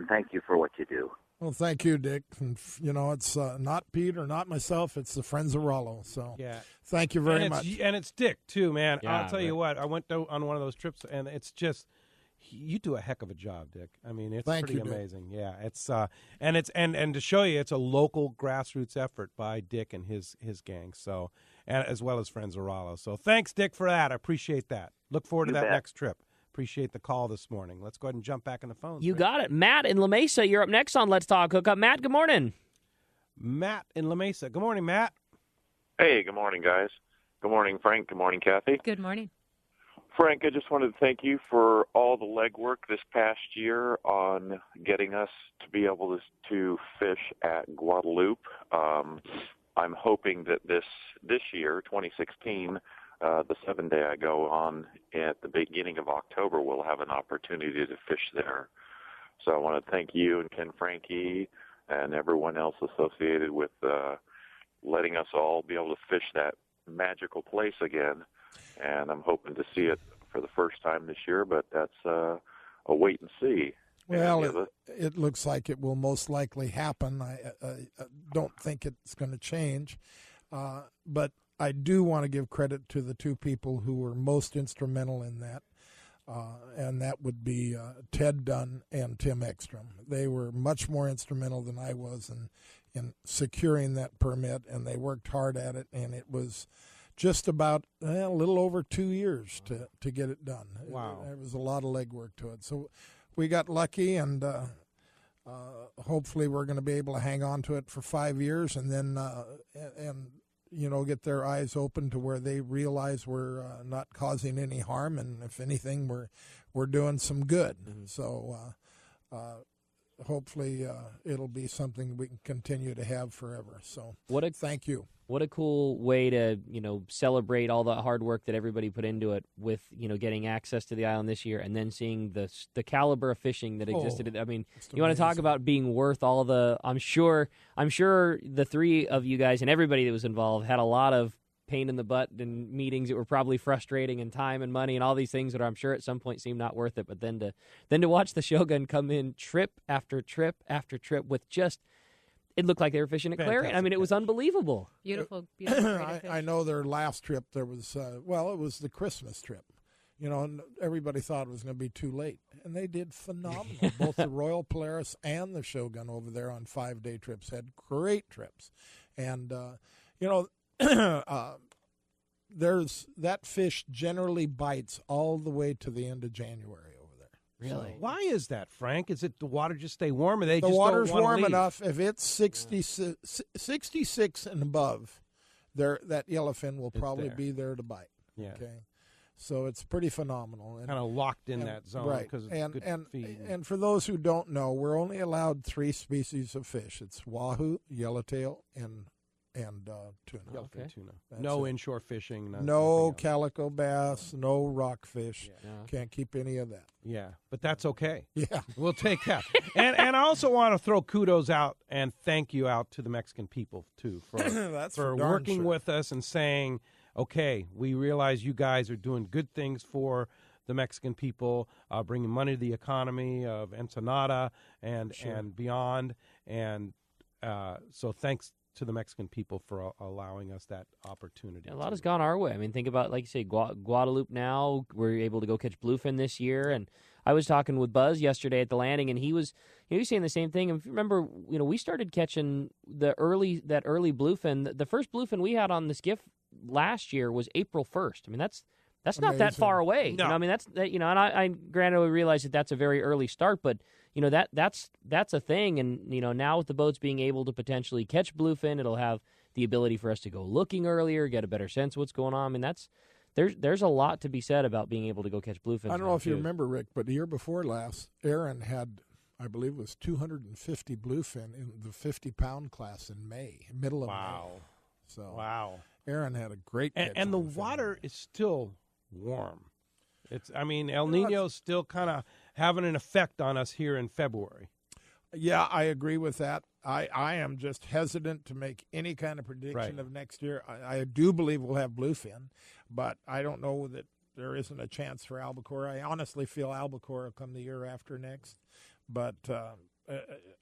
thank you for what you do. Well, thank you, Dick. And, it's not Pete or not myself. It's the Friends of Rollo. So thank you very much. And it's Dick, too, man. Yeah, I'll tell you what. I went on one of those trips, and it's just you do a heck of a job, Dick. I mean, it's pretty amazing. Dick. Yeah, it's and to show you, it's a local grassroots effort by Dick and his gang. So, and as well as Friends of Rollo. So, thanks, Dick, for that. I appreciate that. Look forward to that next trip. Appreciate the call this morning. Let's go ahead and jump back in the phones. You got it. Matt in La Mesa, you're up next on Let's Talk Hookup. Matt, good morning. Matt in La Mesa. Good morning, Matt. Hey, good morning, guys. Good morning, Frank. Good morning, Kathy. Good morning. Frank, I just wanted to thank you for all the legwork this past year on getting us to be able to fish at Guadalupe. I'm hoping that this year, 2016, the 7-day I go on at the beginning of October, we'll have an opportunity to fish there. So I want to thank you and Ken Frankie and everyone else associated with letting us all be able to fish that magical place again. And I'm hoping to see it for the first time this year, but that's a wait and see. Well, it looks like it will most likely happen. I don't think it's going to change, but I do want to give credit to the two people who were most instrumental in that, and that would be Ted Dunn and Tim Ekstrom. They were much more instrumental than I was in securing that permit, and they worked hard at it, and it was just about a little over 2 years to get it done. Wow. There was a lot of legwork to it. So we got lucky, and hopefully we're going to be able to hang on to it for 5 years, and then get their eyes open to where they realize we're not causing any harm, and if anything, we're doing some good. Mm-hmm. So hopefully it'll be something we can continue to have forever. So thank you. What a cool way to, celebrate all the hard work that everybody put into it with, getting access to the island this year and then seeing the caliber of fishing that existed. I mean, you want to talk about being worth all the, I'm sure the three of you guys and everybody that was involved had a lot of pain in the butt and meetings that were probably frustrating and time and money and all these things that I'm sure at some point seemed not worth it. But then to watch the Shogun come in trip after trip after trip with just, it looked like they were fishing at Clarion. I mean, it was unbelievable. Beautiful. I know their last trip, there was, it was the Christmas trip. And everybody thought it was going to be too late. And they did phenomenal. Both the Royal Polaris and the Shogun over there on 5-day trips had great trips. And, there's that fish generally bites all the way to the end of January over there. Really? So why is that, Frank? Is it the water just stay warm? Or the water's warm leave? Enough. If it's 66 and above, that yellowfin will probably be there to bite. Yeah. Okay. So it's pretty phenomenal. Kind of locked in that zone, right? Because it's good feed. And for those who don't know, we're only allowed 3 species of fish. It's wahoo, yellowtail, and tuna. Yellowfin tuna. No inshore fishing. No calico bass. No rockfish. Yeah. Can't keep any of that. Yeah, but that's okay. Yeah, we'll take that. and I also want to throw kudos out and thank you out to the Mexican people too for working with us and saying, okay, we realize you guys are doing good things for the Mexican people, bringing money to the economy of Ensenada and beyond. And so thanks to the Mexican people for allowing us that opportunity. A lot has gone our way. I mean, think about, like you say, Guadalupe now. We're able to go catch bluefin this year. And I was talking with Buzz yesterday at the landing, and he was saying the same thing. And if you remember, we started catching that early bluefin. The first bluefin we had on the skiff last year was April 1st. I mean, that's not that far away. No. I mean, and I granted we realize that that's a very early start, but that's a thing. And now with the boats being able to potentially catch bluefin, it'll have the ability for us to go looking earlier, get a better sense of what's going on. I mean, there's a lot to be said about being able to go catch bluefin. I don't know if you remember, Rick, but the year before last, Aaron had, I believe it was 250 bluefin in the 50-pound class in May, middle of May. So wow. Aaron had a great catch. And the water is still warm. El Nino's still kind of having an effect on us here in February. Yeah, I agree with that. I am just hesitant to make any kind of prediction of next year. I do believe we'll have bluefin, but I don't know that there isn't a chance for albacore. I honestly feel albacore will come the year after next, but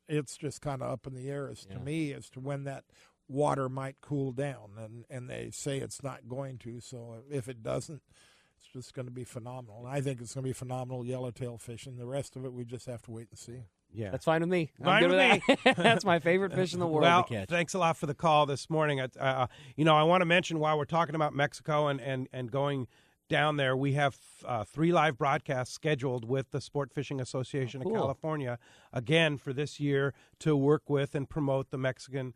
it's just kind of up in the air to me as to when that water might cool down, and they say it's not going to. So if it doesn't, it's just going to be phenomenal. And I think it's going to be phenomenal yellowtail fishing. The rest of it, we just have to wait and see. Yeah, that's fine with me. I'm good with that. That's my favorite fish in the world to catch. Thanks a lot for the call this morning. I want to mention while we're talking about Mexico and going down there, we have 3 live broadcasts scheduled with the Sport Fishing Association of California, again, for this year to work with and promote the Mexican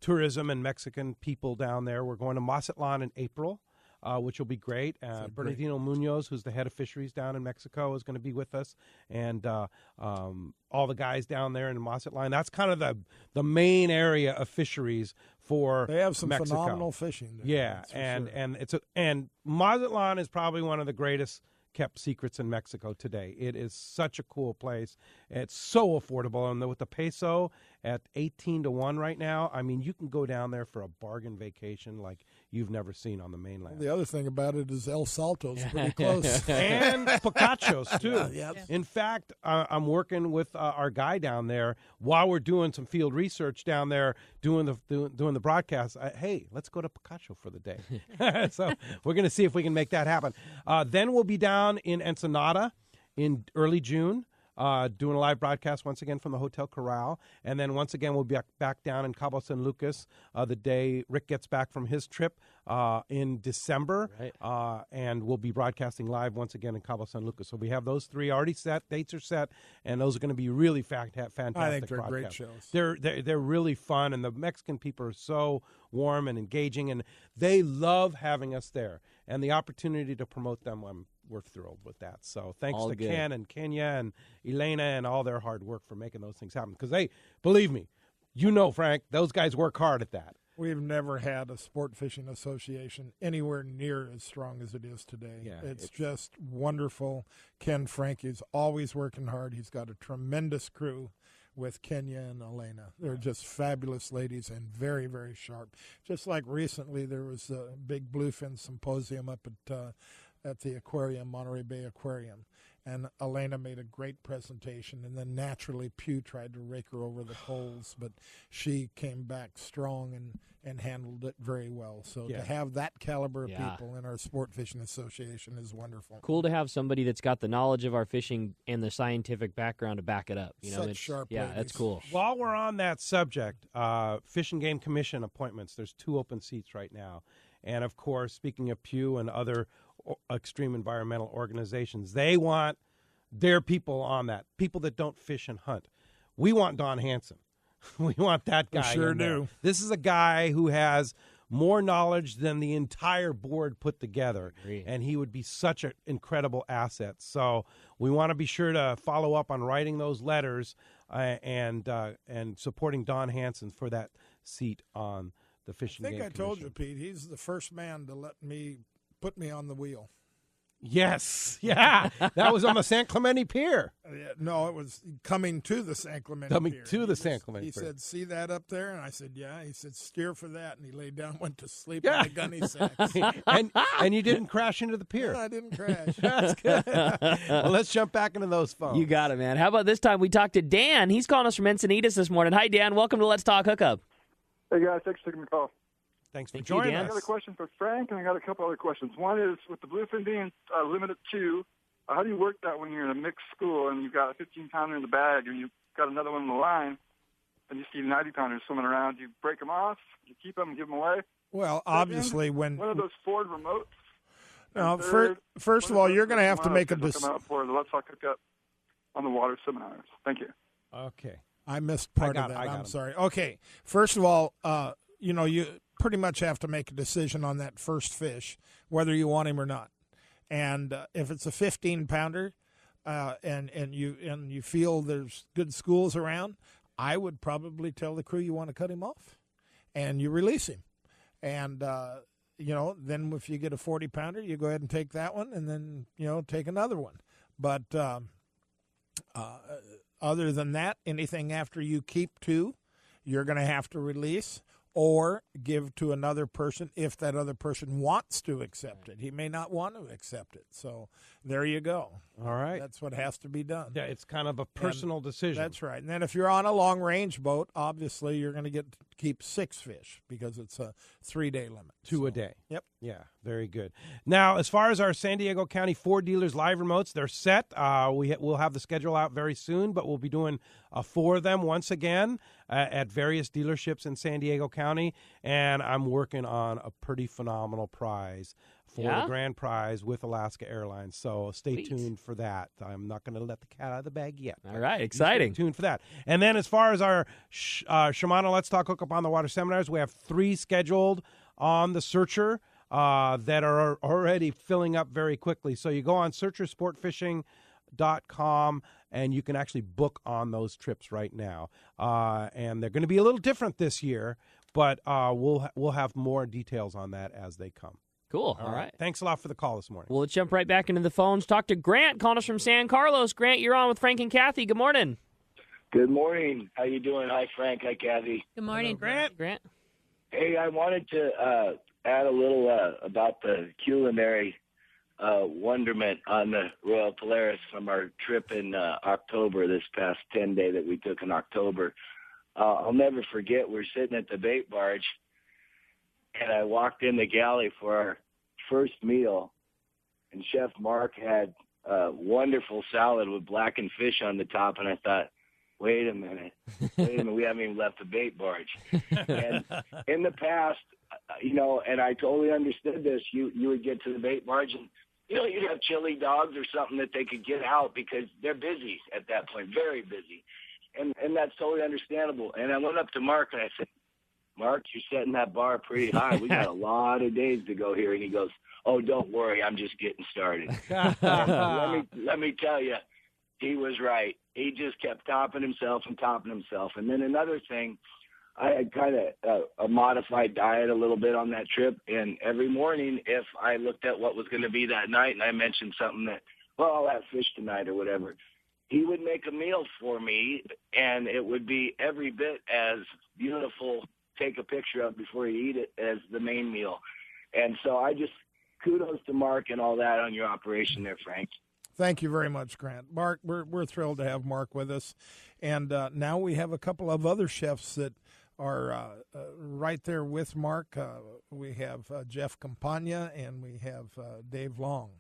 tourism and Mexican people down there. We're going to Mazatlan in April, which will be great. Bernardino Munoz, who's the head of fisheries down in Mexico, is going to be with us, and all the guys down there in Mazatlan. That's kind of the main area of fisheries for Mexico. They have some phenomenal fishing there. Yeah, and Mazatlan is probably one of the greatest kept secrets in Mexico today. It is such a cool place. It's so affordable, and with the peso at 18-1 right now, I mean, you can go down there for a bargain vacation like you've never seen on the mainland. The other thing about it is El Salto's pretty close. And Picachos, too. Yes. In fact, I'm working with our guy down there while we're doing some field research down there, doing the broadcast. Hey, let's go to Picacho for the day. So we're going to see if we can make that happen. Then we'll be down in Ensenada in early June, doing a live broadcast once again from the Hotel Corral. And then once again, we'll be back down in Cabo San Lucas the day Rick gets back from his trip in December. Right. And we'll be broadcasting live once again in Cabo San Lucas. So we have those 3 already set. Dates are set. And those are going to be really fantastic I think they're broadcasts. Great shows. They're really fun. And the Mexican people are so warm and engaging. And they love having us there. And the opportunity to promote them, I'm we're thrilled with that. So thanks All to good. Ken and Kenya and Elena and all their hard work for making those things happen. Because they, believe me, Frank, those guys work hard at that. We've never had a sport fishing association anywhere near as strong as it is today. Yeah, it's just wonderful. Ken Frank is always working hard. He's got a tremendous crew with Kenya and Elena. They're just fabulous ladies and very, very sharp. Just like recently there was a big bluefin symposium up at the aquarium, Monterey Bay Aquarium. And Elena made a great presentation, and then naturally Pew tried to rake her over the coals, but she came back strong and handled it very well. So to have that caliber of people in our Sport Fishing Association is wonderful. Cool to have somebody that's got the knowledge of our fishing and the scientific background to back it up. Such sharp ladies. That's cool. While we're on that subject, Fish and Game Commission appointments, there's 2 open seats right now. And, of course, speaking of Pew and other extreme environmental organizations, they want their people on that, people that don't fish and hunt. We want Don Hansen. We want that guy. We sure in there. do. This is a guy who has more knowledge than the entire board put together, and he would be such an incredible asset. So we want to be sure to follow up on writing those letters and supporting Don Hansen for that seat on the Fish and Game Commission. I think I told you, Pete, he's the first man to put me on the wheel. Yes, yeah, that was on the San Clemente Pier. No, it was coming to the San Clemente Pier. San Clemente He Pier. said, "See that up there?" And I said, "Yeah." He said, "Steer for that." And he laid down, went to sleep in the gunny sacks. and you didn't crash into the pier. No, I didn't crash. That's good. Well, let's jump back into those phones. You got it, man. How about this time we talked to Dan? He's calling us from Encinitas this morning. Hi, Dan. Welcome to Let's Talk Hookup. Hey, guys. Thanks for taking the call. Thanks for Thank joining you, Dan. us. I got a question for Frank, and I got a couple other questions. One is, with the bluefin being limited to, how do you work that when you're in a mixed school and you've got a 15-pounder in the bag and you've got another one in the line and you see 90-pounders swimming around? Do you break them off? Do you keep them and give them away? Well, obviously, when one of those Ford remotes. Now, first of all, you're going to have to make a decision for the Let's Talk Hookup on the water seminars. Thank you. Okay. I missed part of that. I'm sorry. Okay. First of all, you pretty much have to make a decision on that first fish, whether you want him or not. And if it's a 15-pounder and you feel there's good schools around, I would probably tell the crew you want to cut him off, and you release him. And, then if you get a 40-pounder, you go ahead and take that one and then, take another one. But other than that, anything after you keep 2, you're going to have to release or give to another person if that other person wants to accept it. He may not want to accept it. So there you go. All right. That's what has to be done. Yeah, it's kind of a personal decision. That's right. And then if you're on a long-range boat, obviously you're going to keep 6 fish because it's a 3-day limit. 2 a day. Yep. Yeah, very good. Now, as far as our San Diego County Ford dealers live remotes, they're set. We'll have the schedule out very soon, but we'll be doing 4 of them once again at various dealerships in San Diego County, and I'm working on a pretty phenomenal prize for the grand prize with Alaska Airlines. So stay tuned for that. I'm not going to let the cat out of the bag yet. All right, exciting. Stay tuned for that. And then as far as our Shimano Let's Talk Hookup on the Water seminars, we have 3 scheduled on the Searcher that are already filling up very quickly. So you go on searchersportfishing.com and you can actually book on those trips right now. And they're going to be a little different this year, but we'll have more details on that as they come. Cool. All right. Thanks a lot for the call this morning. Well, let's jump right back into the phones. Talk to Grant, calling us from San Carlos. Grant, you're on with Frank and Kathy. Good morning. Good morning. How you doing? Hi, Frank. Hi, Kathy. Good morning, Grant. Hey, I wanted to add a little about the culinary wonderment on the Royal Polaris from our trip in October, this past 10-day that we took in October. I'll never forget, we're sitting at the bait barge, and I walked in the galley for our first meal, and Chef Mark had wonderful salad with blackened fish on the top, and I thought, wait a minute, we haven't even left the bait barge. And in the past, and I totally understood this, you would get to the bait barge and, you'd have chili dogs or something that they could get out because they're busy at that point, very busy. And that's totally understandable. And I went up to Mark and I said, Mark, you're setting that bar pretty high. We got a lot of days to go here. And he goes, oh, don't worry, I'm just getting started. let me tell you, he was right. He just kept topping himself. And then another thing, I had kind of a modified diet a little bit on that trip. And every morning, if I looked at what was going to be that night and I mentioned something that, well, I'll have fish tonight or whatever, he would make a meal for me, and it would be every bit as beautiful, take a picture of before you eat it, as the main meal. And so I just kudos to Mark and all that on your operation there, Frank. Thank you very much, Grant. Mark, we're thrilled to have Mark with us. And now we have a couple of other chefs that are right there with Mark. We have Jeff Campagna and we have Dave Long.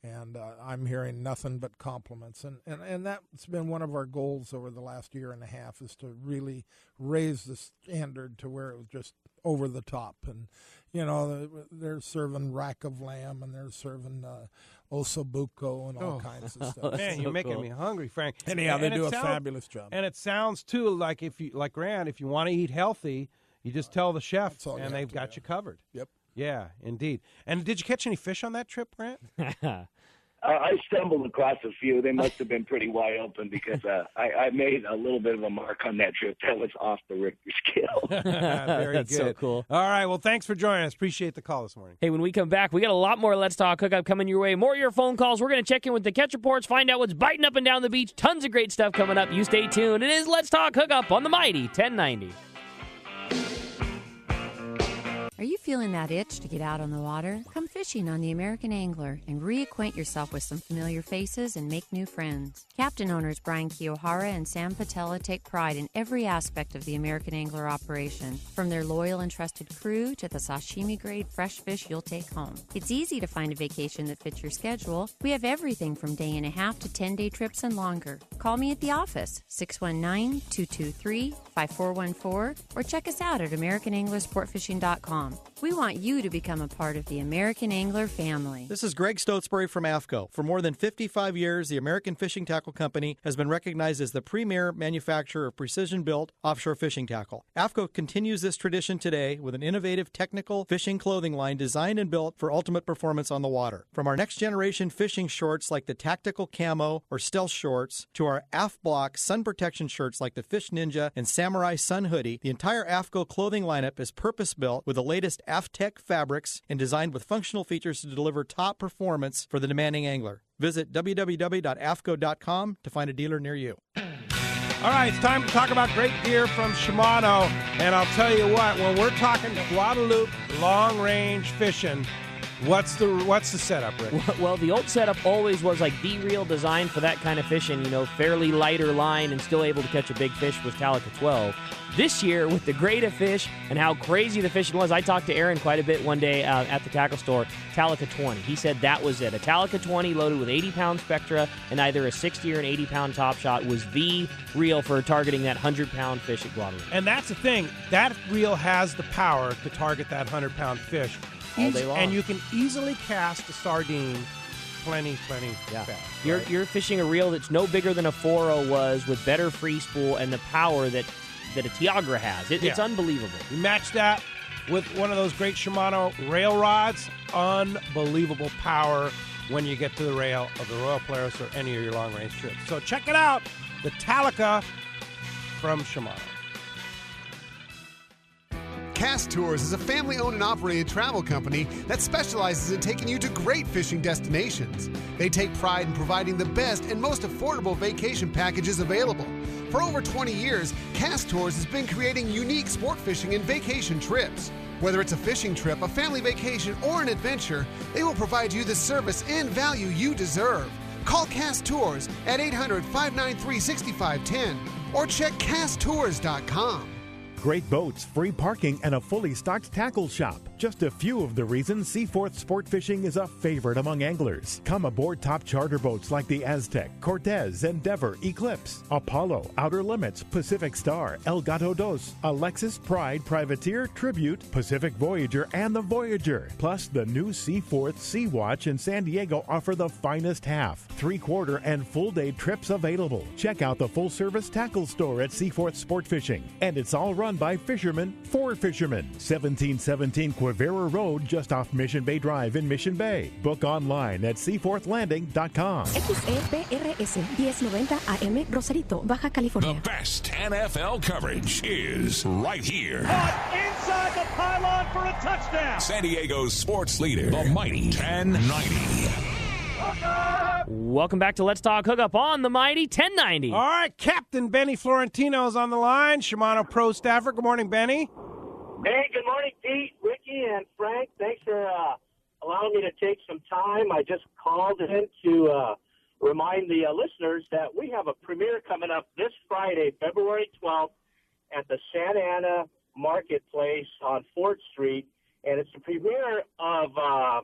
And I'm hearing nothing but compliments. And that's been one of our goals over the last year and a half, is to really raise the standard to where it was just over the top. And, you know, they're serving rack of lamb and they're serving ossobuco and all kinds of stuff. Man, you're making me hungry, Frank. Anyhow, they do a fabulous job. And it sounds, too, like Grant, if you want to eat healthy, you just tell the chef, and they've got you covered. Yep. Yeah, indeed. And did you catch any fish on that trip, Grant? I stumbled across a few. They must have been pretty wide open because I made a little bit of a mark on that trip. That was off the Richter scale. Very That's good. so cool. All right, well, thanks for joining us. Appreciate the call this morning. Hey, when we come back, we got a lot more Let's Talk Hookup coming your way. More of your phone calls. We're going to check in with the catch reports, find out what's biting up and down the beach. Tons of great stuff coming up. You stay tuned. It is Let's Talk Hookup on the Mighty 1090. Are you feeling that itch to get out on the water? Come fishing on the American Angler and reacquaint yourself with some familiar faces and make new friends. Captain owners Brian Kiyohara and Sam Patella take pride in every aspect of the American Angler operation, from their loyal and trusted crew to the sashimi-grade fresh fish you'll take home. It's easy to find a vacation that fits your schedule. We have everything from day and a half to 10-day trips and longer. Call me at the office, 619-223-5414, or check us out at AmericanAnglerSportFishing.com. We want you to become a part of the American Angler family. This is Greg Stotesbury from AFCO. For more than 55 years, the American Fishing Tackle Company has been recognized as the premier manufacturer of precision-built offshore fishing tackle. AFCO continues this tradition today with an innovative technical fishing clothing line designed and built for ultimate performance on the water. From our next-generation fishing shorts like the Tactical Camo or Stealth Shorts to our AF Block sun protection shirts like the Fish Ninja and Samurai Sun Hoodie, the entire AFCO clothing lineup is purpose-built with the latest AFTech fabrics and designed with functional features to deliver top performance for the demanding angler. Visit www.afco.com to find a dealer near you. All right, it's time to talk about great gear from Shimano. And I'll tell you what, when we're talking Guadalupe long-range fishing, what's the setup, Rick? Well, the old setup always was like the reel designed for that kind of fishing, you know, fairly lighter line and still able to catch a big fish with Talica 12. This year, with the grade of fish and how crazy the fishing was, I talked to Aaron quite a bit one day at the tackle store, Talica 20. He said that was it. A Talica 20 loaded with 80-pound Spectra and either a 60 or an 80-pound Top Shot was the reel for targeting that 100-pound fish at Guadalupe. And that's the thing. That reel has the power to target that 100-pound fish. All day long. And you can easily cast a sardine plenty fast. You're fishing a reel that's no bigger than a 4.0 was, with better free spool and the power that a Tiagra has. It's unbelievable. You match that with one of those great Shimano rail rods, unbelievable power when you get to the rail of the Royal Polaris or any of your long-range trips. So check it out, the Talica from Shimano. Cast Tours is a family-owned and operated travel company that specializes in taking you to great fishing destinations. They take pride in providing the best and most affordable vacation packages available. For over 20 years, Cast Tours has been creating unique sport fishing and vacation trips. Whether it's a fishing trip, a family vacation, or an adventure, they will provide you the service and value you deserve. Call Cast Tours at 800-593-6510 or check casttours.com. Great boats, free parking, and a fully stocked tackle shop. Just a few of the reasons Seaforth Sport Fishing is a favorite among anglers. Come aboard top charter boats like the Aztec, Cortez, Endeavor, Eclipse, Apollo, Outer Limits, Pacific Star, El Gato Dos, Alexis, Pride, Privateer, Tribute, Pacific Voyager, and the Voyager. Plus, the new Seaforth Sea Watch in San Diego offer the finest half, three-quarter, and full-day trips available. Check out the full-service tackle store at Seaforth Sport Fishing. And it's all run by fishermen for fishermen. 1717 Quivira Road, just off Mission Bay Drive in Mission Bay. Book online at seaforthlanding.com. XEPRS 1090 AM, Rosarito, Baja California. The best NFL coverage is right here. Inside the pylon for a touchdown. San Diego's sports leader, the mighty 1090. Welcome back to Let's Talk Hookup on the mighty 1090. All right, Captain Benny Florentino is on the line, Shimano Pro staffer. Good morning, Benny. Hey, good morning, Pete, Ricky, and Frank. Thanks for allowing me to take some time. I just called in to remind the listeners that we have a premiere coming up this Friday, February 12th, at the Santa Ana Marketplace on 4th Street. And it's the premiere of, our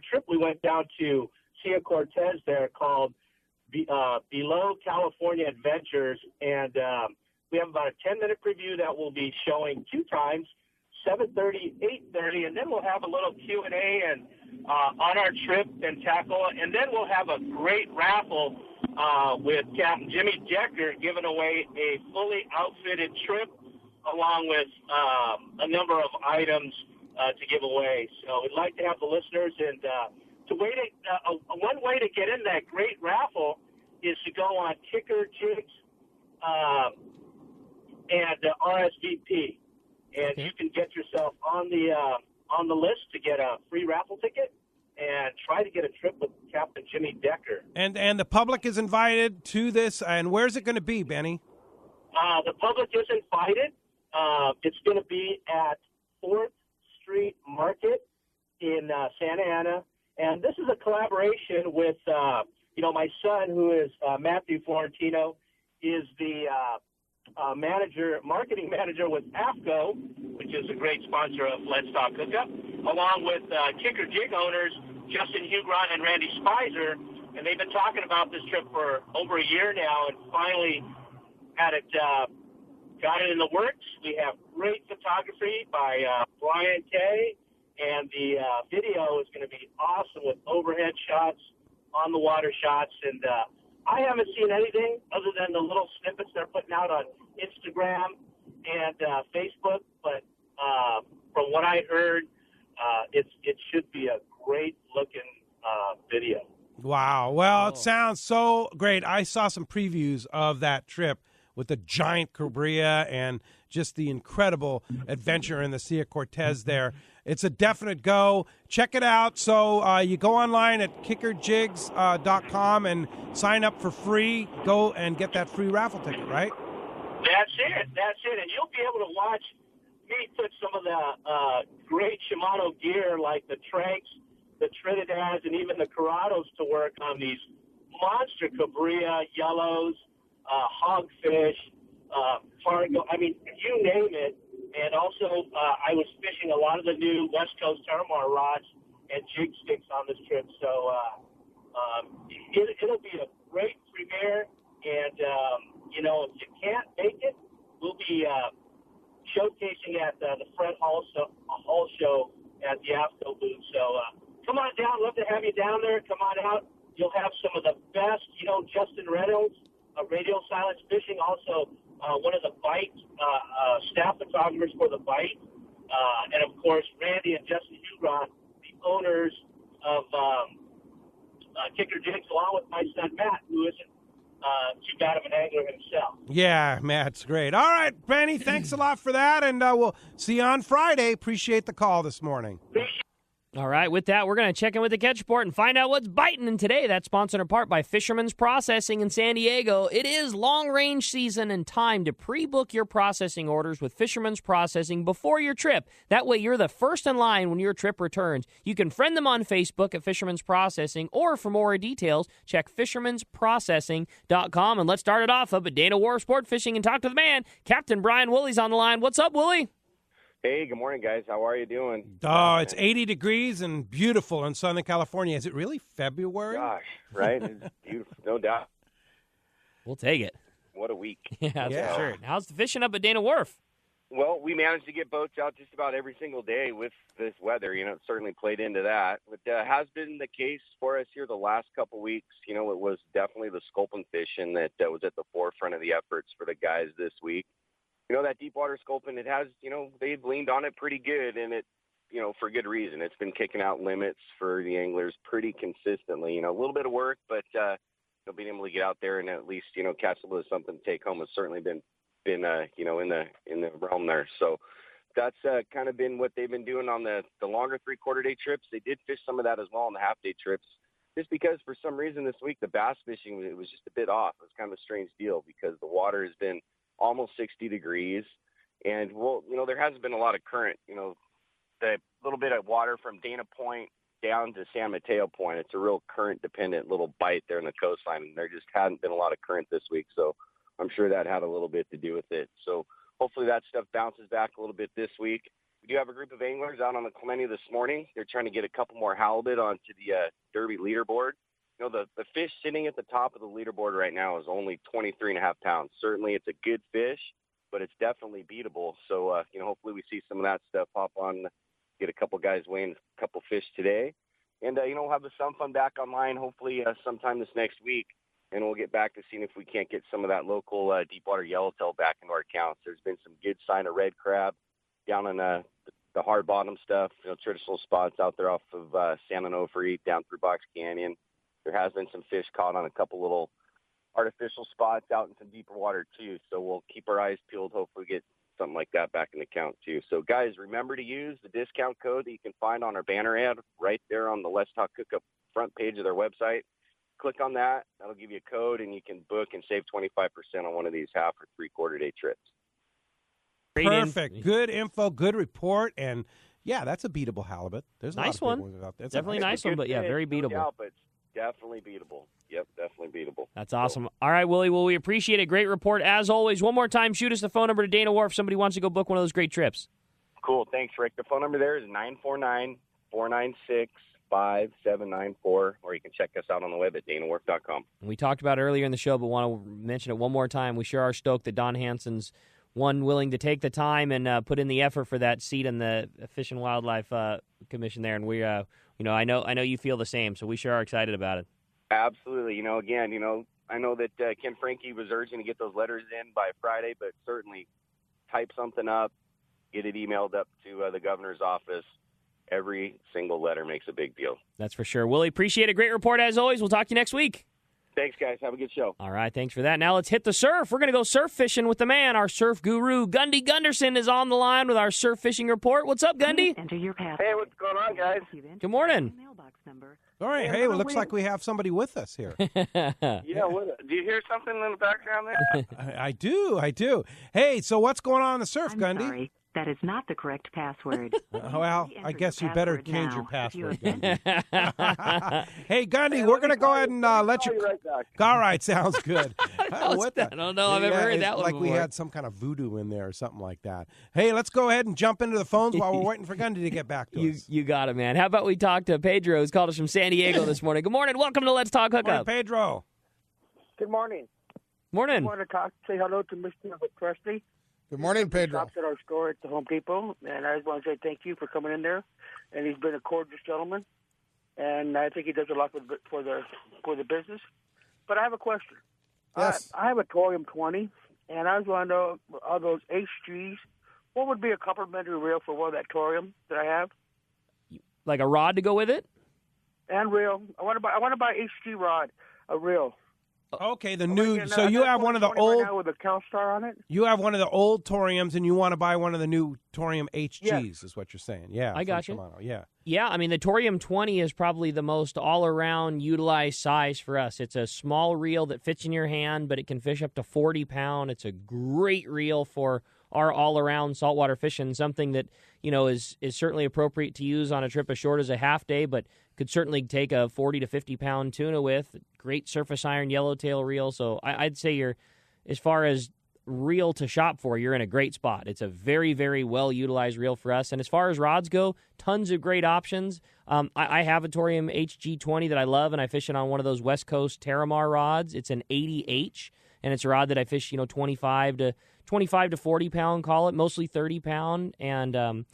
trip. We went down to Cia Cortez there called Below California Adventures. And we have about a 10-minute preview that we'll be showing two times, 7:30, 8:30, and then we'll have a little Q&A and on our trip and tackle. And then we'll have a great raffle with Captain Jimmy Decker giving away a fully outfitted trip along with a number of items to give away. So we'd like to have the listeners and one way to get in that great raffle is to go on Kicker Jigs and RSVP, and you can get yourself on the list to get a free raffle ticket and try to get a trip with Captain Jimmy Decker. And the public is invited to this, and where's it going to be, Benny? The public is invited. It's going to be at 4th Street Market in Santa Ana. And this is a collaboration with, my son, who is Matthew Florentino, is the marketing manager with AFCO, which is a great sponsor of Let's Talk Hookup, along with Kicker Jig owners Justin Hugron and Randy Spicer. And they've been talking about this trip for over a year now, and finally got it in the works. We have great photography by Brian Kay. And the video is going to be awesome with overhead shots, on the water shots. And I haven't seen anything other than the little snippets they're putting out on Instagram and Facebook. But from what I heard, it should be a great-looking video. Wow. Well, It sounds so great. I saw some previews of that trip with the giant Cabria and just the incredible adventure in the Cia Cortez there. It's a definite go. Check it out. So you go online at kickerjigs.com and sign up for free. Go and get that free raffle ticket, right? That's it. And you'll be able to watch me put some of the great Shimano gear like the Tranks, the Trinidads, and even the Corrados to work on these monster Cabria, yellows, hogfish, Fargo, you name it. And also, I was fishing a lot of the new West Coast Terramar rods and jig sticks on this trip. So it'll be a great premiere. And, if you can't make it, we'll be showcasing at the Fred Hall show at the AFCO booth. So come on down. Love to have you down there. Come on out. You'll have some of the best, Justin Reynolds, Radio Silence Fishing, also one of the Bite staff photographers for the Bite, and of course Randy and Justin Hugron, the owners of Kicker Jigs, along with my son Matt, who isn't too bad of an angler himself. Yeah, Matt's great. All right, Benny, thanks a lot for that, and we'll see you on Friday. Appreciate the call this morning. All right, with that, we're going to check in with the Catch Report and find out what's biting. And today, that's sponsored in part by Fisherman's Processing in San Diego. It is long-range season and time to pre-book your processing orders with Fisherman's Processing before your trip. That way, you're the first in line when your trip returns. You can friend them on Facebook at Fisherman's Processing, or for more details, check fishermansprocessing.com. And let's start it off up at Dana Wharf Sport Fishing and talk to the man. Captain Brian Woolley's on the line. What's up, Woolley? Hey, good morning, guys. How are you doing? Oh, it's 80 degrees and beautiful in Southern California. Is it really February? Gosh, right? It's beautiful, no doubt. We'll take it. What a week. Yeah, that's for sure. How's the fishing up at Dana Wharf? Well, we managed to get boats out just about every single day with this weather. It certainly played into that. But has been the case for us here the last couple weeks. It was definitely the sculpin fishing that was at the forefront of the efforts for the guys this week. That deep water sculpin, it has, they've leaned on it pretty good, and it, for good reason. It's been kicking out limits for the anglers pretty consistently. A little bit of work, but being able to get out there and at least, catch a little something to take home has certainly been in the realm there. So that's kind of been what they've been doing on the longer 3/4 day trips. They did fish some of that as well on the half day trips, just because for some reason this week the bass fishing, it was just a bit off. It was kind of a strange deal because the water has been almost 60 degrees. And, there hasn't been a lot of current. The little bit of water from Dana Point down to San Mateo Point, it's a real current-dependent little bite there in the coastline, and there just hadn't been a lot of current this week. So I'm sure that had a little bit to do with it. So hopefully that stuff bounces back a little bit this week. We do have a group of anglers out on the Clemente this morning. They're trying to get a couple more halibut onto the Derby leaderboard. The fish sitting at the top of the leaderboard right now is only 23.5 pounds. Certainly it's a good fish, but it's definitely beatable. So, hopefully we see some of that stuff hop on, get a couple guys weighing a couple fish today. And, we'll have the Sun Fun back online hopefully sometime this next week. And we'll get back to seeing if we can't get some of that local deepwater yellowtail back into our counts. There's been some good sign of red crab down in the hard bottom stuff, traditional spots out there off of San Onofre down through Box Canyon. There has been some fish caught on a couple little artificial spots out in some deeper water, too. So we'll keep our eyes peeled. Hopefully get something like that back in the count, too. So, guys, remember to use the discount code that you can find on our banner ad right there on the Let's Talk Hookup front page of their website. Click on that. That'll give you a code, and you can book and save 25% on one of these half or 3/4 day trips. Perfect. Good info, good report, and, yeah, that's a beatable halibut. There's a nice lot of one. big ones out there. Definitely a nice one, but, yeah, very beatable. No doubt, but definitely beatable. Yep, definitely beatable. That's awesome. All right, Willie, well, we appreciate it. Great report, as always. One more time, shoot us the phone number to Dana Wharf if somebody wants to go book one of those great trips. Cool. Thanks, Rick. The phone number there is 949-496-5794, or you can check us out on the web at danawharf.com. We talked about it earlier in the show, but want to mention it one more time. We sure are stoked that Don Hansen's willing to take the time and put in the effort for that seat in the Fish and Wildlife Commission there. And we, I know you feel the same, so we sure are excited about it. Absolutely. Again, I know that Ken Franke was urging to get those letters in by Friday, but certainly type something up, get it emailed up to the governor's office. Every single letter makes a big deal. That's for sure. Willie, appreciate a great report as always. We'll talk to you next week. Thanks, guys. Have a good show. All right, thanks for that. Now let's hit the surf. We're going to go surf fishing with the man. Our surf guru, Gundy Gunderson, is on the line with our surf fishing report. What's up, Gundy? Enter your password. Hey, what's going on, guys? Good morning. All right. Hey, it looks like we have somebody with us here. Yeah, do you hear something in the background there? I do. Hey, so what's going on in the surf, Gundy? Sorry, that is not the correct password. Well, I guess you better change your password, Gundy. Hey, Gundy, Hey, we're going to go ahead and let you. Right back. All right, sounds good. I don't know. I've ever heard that one like before. we had some kind of voodoo in there or something like that. Hey, let's go ahead and jump into the phones while we're waiting for Gundy to get back to us. You got it, man. How about we talk to Pedro, who's called us from San Diego this morning. Good morning. Welcome to Let's Talk Hookup. Morning, Pedro. Good morning. Morning. I want to say hello to Mr. LoPreste. Good morning, Pedro. Stops at our store at the Home Depot, and I just want to say thank you for coming in there. And he's been a gorgeous gentleman, and I think he does a lot for the business. But I have a question. Yes. I have a Torium 20, and I was want to know, all those HGs, what would be a complimentary reel for one of that Torium that I have? Like a rod to go with it? And reel. I want to buy HG rod, a reel. Okay, the new. So you have one of the old. Right now with a CalStar on it. You have one of the old Toriums, and you want to buy one of the new Torium HGs, Yes. is what you're saying. Yeah, I got you. Shimano. Yeah. Yeah, I mean, the Torium 20 is probably the most all-around utilized size for us. It's a small reel that fits in your hand, but it can fish up to 40 pound. It's a great reel for our all-around saltwater fishing, something that, is certainly appropriate to use on a trip as short as a half day, but could certainly take a 40 to 50 pound tuna with. Great surface iron yellowtail reel. So I'd say as far as reel to shop for, you're in a great spot. It's a very, very well-utilized reel for us. And as far as rods go, tons of great options. I have a Torium HG20 that I love, and I fish it on one of those West Coast Terramar rods. It's an 80H, and it's a rod that I fish, 25 to 40 pound, call it, mostly 30 pound. And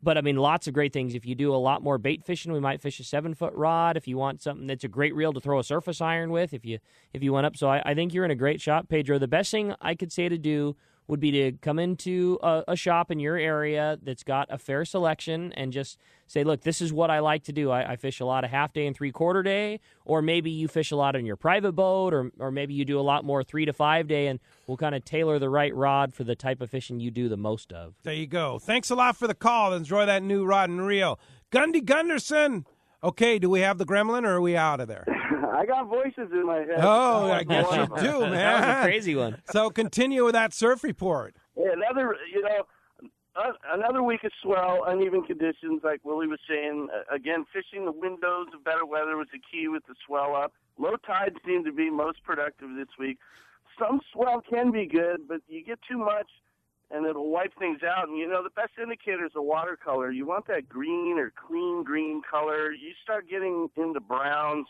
but, I mean, lots of great things. If you do a lot more bait fishing, we might fish a 7-foot rod. If you want something that's a great reel to throw a surface iron with, if you went up. So I think you're in a great shop, Pedro. The best thing I could say to do would be to come into a shop in your area that's got a fair selection and just say, look, this is what I like to do. I fish a lot of half day and 3/4 day, or maybe you fish a lot on your private boat, or maybe you do a lot more 3 to 5 day, and we'll kind of tailor the right rod for the type of fishing you do the most of. There you go. Thanks a lot for the call. Enjoy that new rod and reel. Gundy Gunderson. Okay, do we have the gremlin, or are we out of there? I got voices in my head. Oh, I guess you do, man. That was a crazy one. So continue with that surf report. Yeah, another week of swell, uneven conditions, like Willie was saying. Again, fishing the windows of better weather was the key with the swell up. Low tide seemed to be most productive this week. Some swell can be good, but you get too much, and it'll wipe things out. And, the best indicator is the watercolor. You want that green or clean green color. You start getting into browns,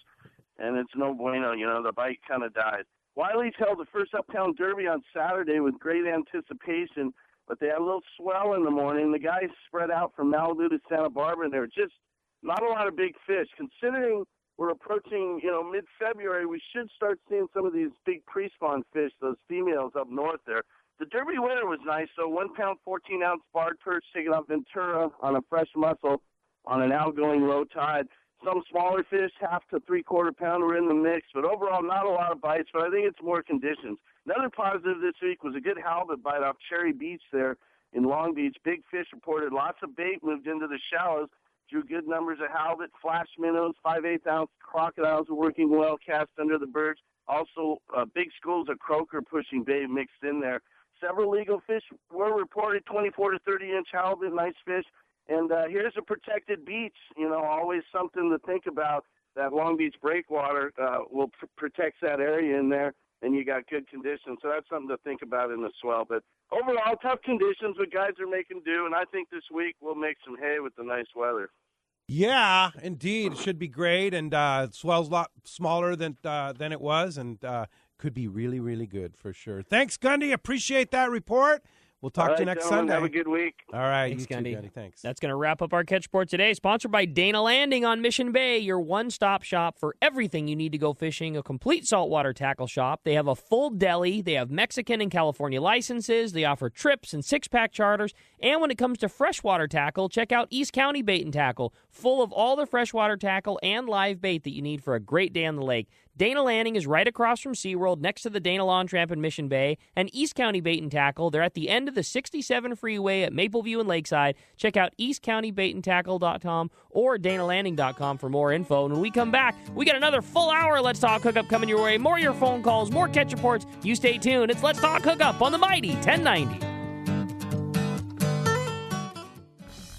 and it's no bueno. The bite kind of dies. Wiley's held the first Uptown Derby on Saturday with great anticipation, but they had a little swell in the morning. The guys spread out from Malibu to Santa Barbara, and there were just not a lot of big fish. Considering we're approaching, mid-February, we should start seeing some of these big pre-spawn fish, those females up north there. The Derby winner was nice, though. 1 pound, 14-ounce barred perch taking off Ventura on a fresh mussel on an outgoing low tide. Some smaller fish, 1/2 to 3/4 pound, were in the mix, but overall not a lot of bites, but I think it's more conditions. Another positive this week was a good halibut bite off Cherry Beach there in Long Beach. Big fish reported lots of bait moved into the shallows, drew good numbers of halibut, flash minnows, 5/8-ounce crocodiles were working well, cast under the birch. Also, big schools of croaker pushing bait mixed in there. Several legal fish were reported, 24 to 30-inch halibut, nice fish. And here's a protected beach, always something to think about. That Long Beach breakwater will protects that area in there, and you got good conditions. So that's something to think about in the swell. But overall, tough conditions, but guys are making do, and I think this week we'll make some hay with the nice weather. Yeah, indeed. It should be great, and swell's a lot smaller than it was, and could be really, really good for sure. Thanks, Gundy. Appreciate that report. We'll talk to you next Sunday. Have a good week. All right. Thanks, you too, Gundy. Thanks. That's going to wrap up our Catch Report today. Sponsored by Dana Landing on Mission Bay, your one-stop shop for everything you need to go fishing. A complete saltwater tackle shop. They have a full deli. They have Mexican and California licenses. They offer trips and 6-pack charters. And when it comes to freshwater tackle, check out East County Bait and Tackle, full of all the freshwater tackle and live bait that you need for a great day on the lake. Dana Landing is right across from SeaWorld, next to the Dana Lawn Tramp in Mission Bay. And East County Bait and Tackle, they're at the end of the 67 freeway at Mapleview and Lakeside. Check out eastcountybaitandtackle.com or danalanding.com for more info. And when we come back, we got another full hour of Let's Talk Hookup coming your way. More of your phone calls, more Catch Reports. You stay tuned. It's Let's Talk Hookup on the mighty 1090.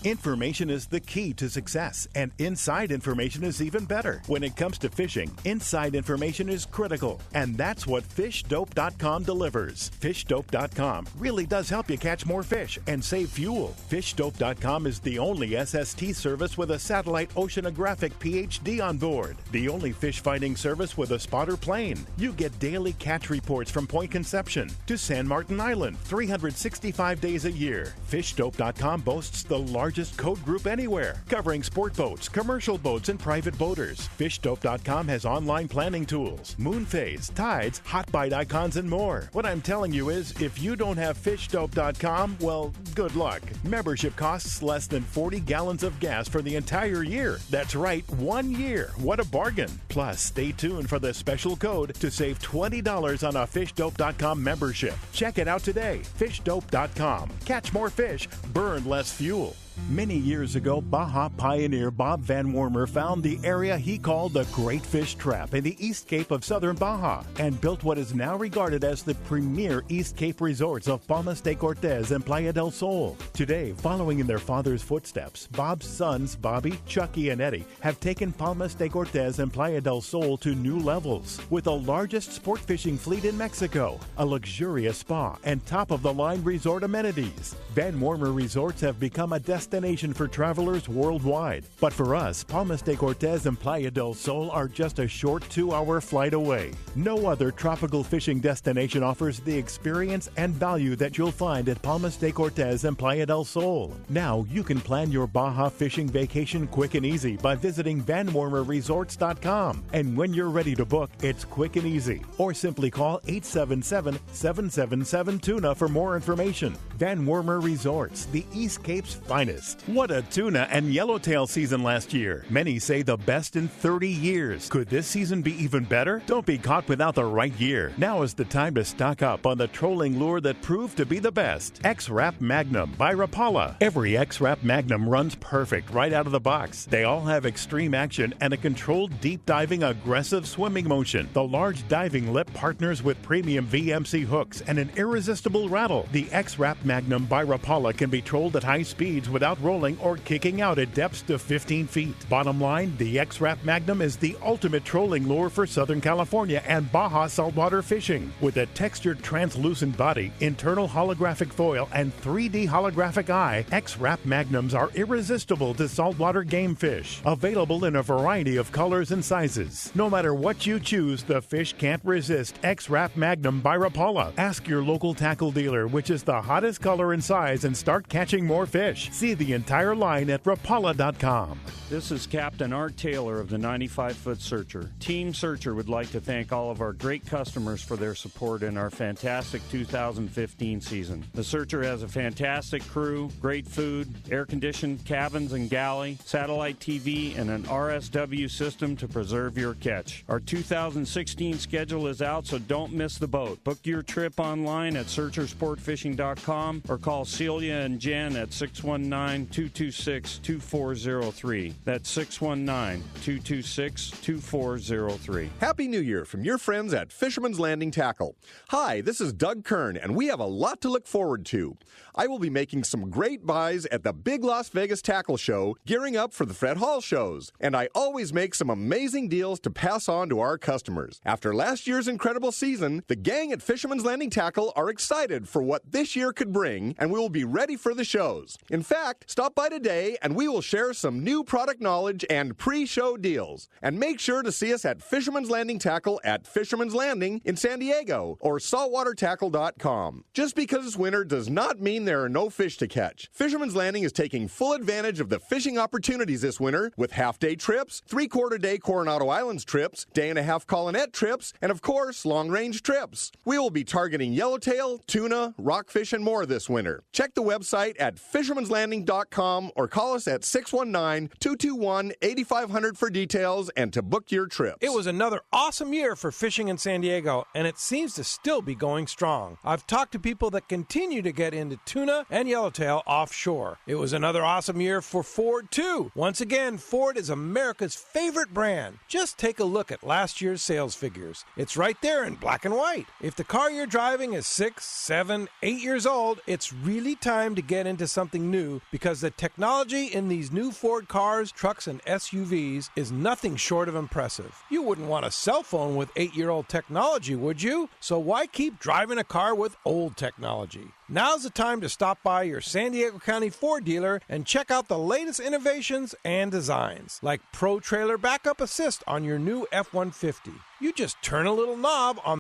Information is the key to success, and inside information is even better. When it comes to fishing, inside information is critical, and that's what FishDope.com delivers. FishDope.com really does help you catch more fish and save fuel. FishDope.com is the only SST service with a satellite oceanographic PhD on board, the only fish finding service with a spotter plane. You get daily catch reports from Point Conception to San Martin Island, 365 days a year. FishDope.com boasts the largest code group anywhere, covering sport boats, commercial boats, and private boaters. FishDope.com has online planning tools, moon phase, tides, hot bite icons, and more. What I'm telling you is, if you don't have FishDope.com, well, good luck. Membership costs less than 40 gallons of gas for the entire year. That's right, 1 year. What a bargain. Plus, stay tuned for the special code to save $20 on a FishDope.com membership. Check it out today. FishDope.com. Catch more fish, burn less fuel. Many years ago, Baja pioneer Bob Van Wormer found the area he called the Great Fish Trap in the East Cape of southern Baja and built what is now regarded as the premier East Cape resorts of Palmas de Cortez and Playa del Sol. Today, following in their father's footsteps, Bob's sons, Bobby, Chucky, and Eddie, have taken Palmas de Cortez and Playa del Sol to new levels with the largest sport fishing fleet in Mexico, a luxurious spa, and top-of-the-line resort amenities. Van Wormer Resorts have become a destination for travelers worldwide. But for us, Palmas de Cortez and Playa del Sol are just a short 2-hour flight away. No other tropical fishing destination offers the experience and value that you'll find at Palmas de Cortez and Playa del Sol. Now you can plan your Baja fishing vacation quick and easy by visiting VanWormerResorts.com. And when you're ready to book, it's quick and easy. Or simply call 877-777-TUNA for more information. Van Wormer Resorts, the East Cape's finest. What a tuna and yellowtail season last year. Many say the best in 30 years. Could this season be even better? Don't be caught without the right gear. Now is the time to stock up on the trolling lure that proved to be the best. X-Rap Magnum by Rapala. Every X-Rap Magnum runs perfect right out of the box. They all have extreme action and a controlled deep diving aggressive swimming motion. The large diving lip partners with premium VMC hooks and an irresistible rattle. The X-Rap Magnum by Rapala can be trolled at high speeds without rolling or kicking out at depths to 15 feet. Bottom line, the X-Rap Magnum is the ultimate trolling lure for Southern California and Baja saltwater fishing. With a textured translucent body, internal holographic foil, and 3D holographic eye, X-Rap Magnums are irresistible to saltwater game fish. Available in a variety of colors and sizes. No matter what you choose, the fish can't resist X-Rap Magnum by Rapala. Ask your local tackle dealer which is the hottest color and size and start catching more fish. See the entire line at Rapala.com. This is Captain Art Taylor of the 95-Foot Searcher. Team Searcher would like to thank all of our great customers for their support in our fantastic 2015 season. The Searcher has a fantastic crew, great food, air-conditioned cabins and galley, satellite TV, and an RSW system to preserve your catch. Our 2016 schedule is out, so don't miss the boat. Book your trip online at searchersportfishing.com or call Celia and Jen at 619-226-2403. That's 619-226-2403. Happy New Year from your friends at Fisherman's Landing Tackle. Hi, this is Doug Kern, and we have a lot to look forward to. I will be making some great buys at the big Las Vegas Tackle Show, gearing up for the Fred Hall shows. And I always make some amazing deals to pass on to our customers. After last year's incredible season, the gang at Fisherman's Landing Tackle are excited for what this year could bring, and we will be ready for the shows. In fact, stop by today and we will share some new product knowledge and pre-show deals. And make sure to see us at Fisherman's Landing Tackle at Fisherman's Landing in San Diego or saltwatertackle.com. Just because it's winter does not mean there are no fish to catch. Fisherman's Landing is taking full advantage of the fishing opportunities this winter with half-day trips, 3/4-day Coronado Islands trips, day-and-a-half Colonette trips, and of course, long-range trips. We will be targeting yellowtail, tuna, rockfish, and more this winter. Check the website at fishermanslanding.com or call us at 619-221-8500 for details and to book your trips. It was another awesome year for fishing in San Diego, and it seems to still be going strong. I've talked to people that continue to get into tuna and yellowtail offshore. It was another awesome year for Ford, too. Once again, Ford is America's favorite brand. Just take a look at last year's sales figures. It's right there in black and white. If the car you're driving is 6, 7, 8 years old, it's really time to get into something new because the technology in these new Ford cars, trucks, and SUVs is nothing short of impressive. You wouldn't want a cell phone with 8-year-old technology, would you? So why keep driving a car with old technology? Now's the time to stop by your San Diego County Ford dealer and check out the latest innovations and designs, like Pro Trailer Backup Assist on your new F-150. You just turn a little knob on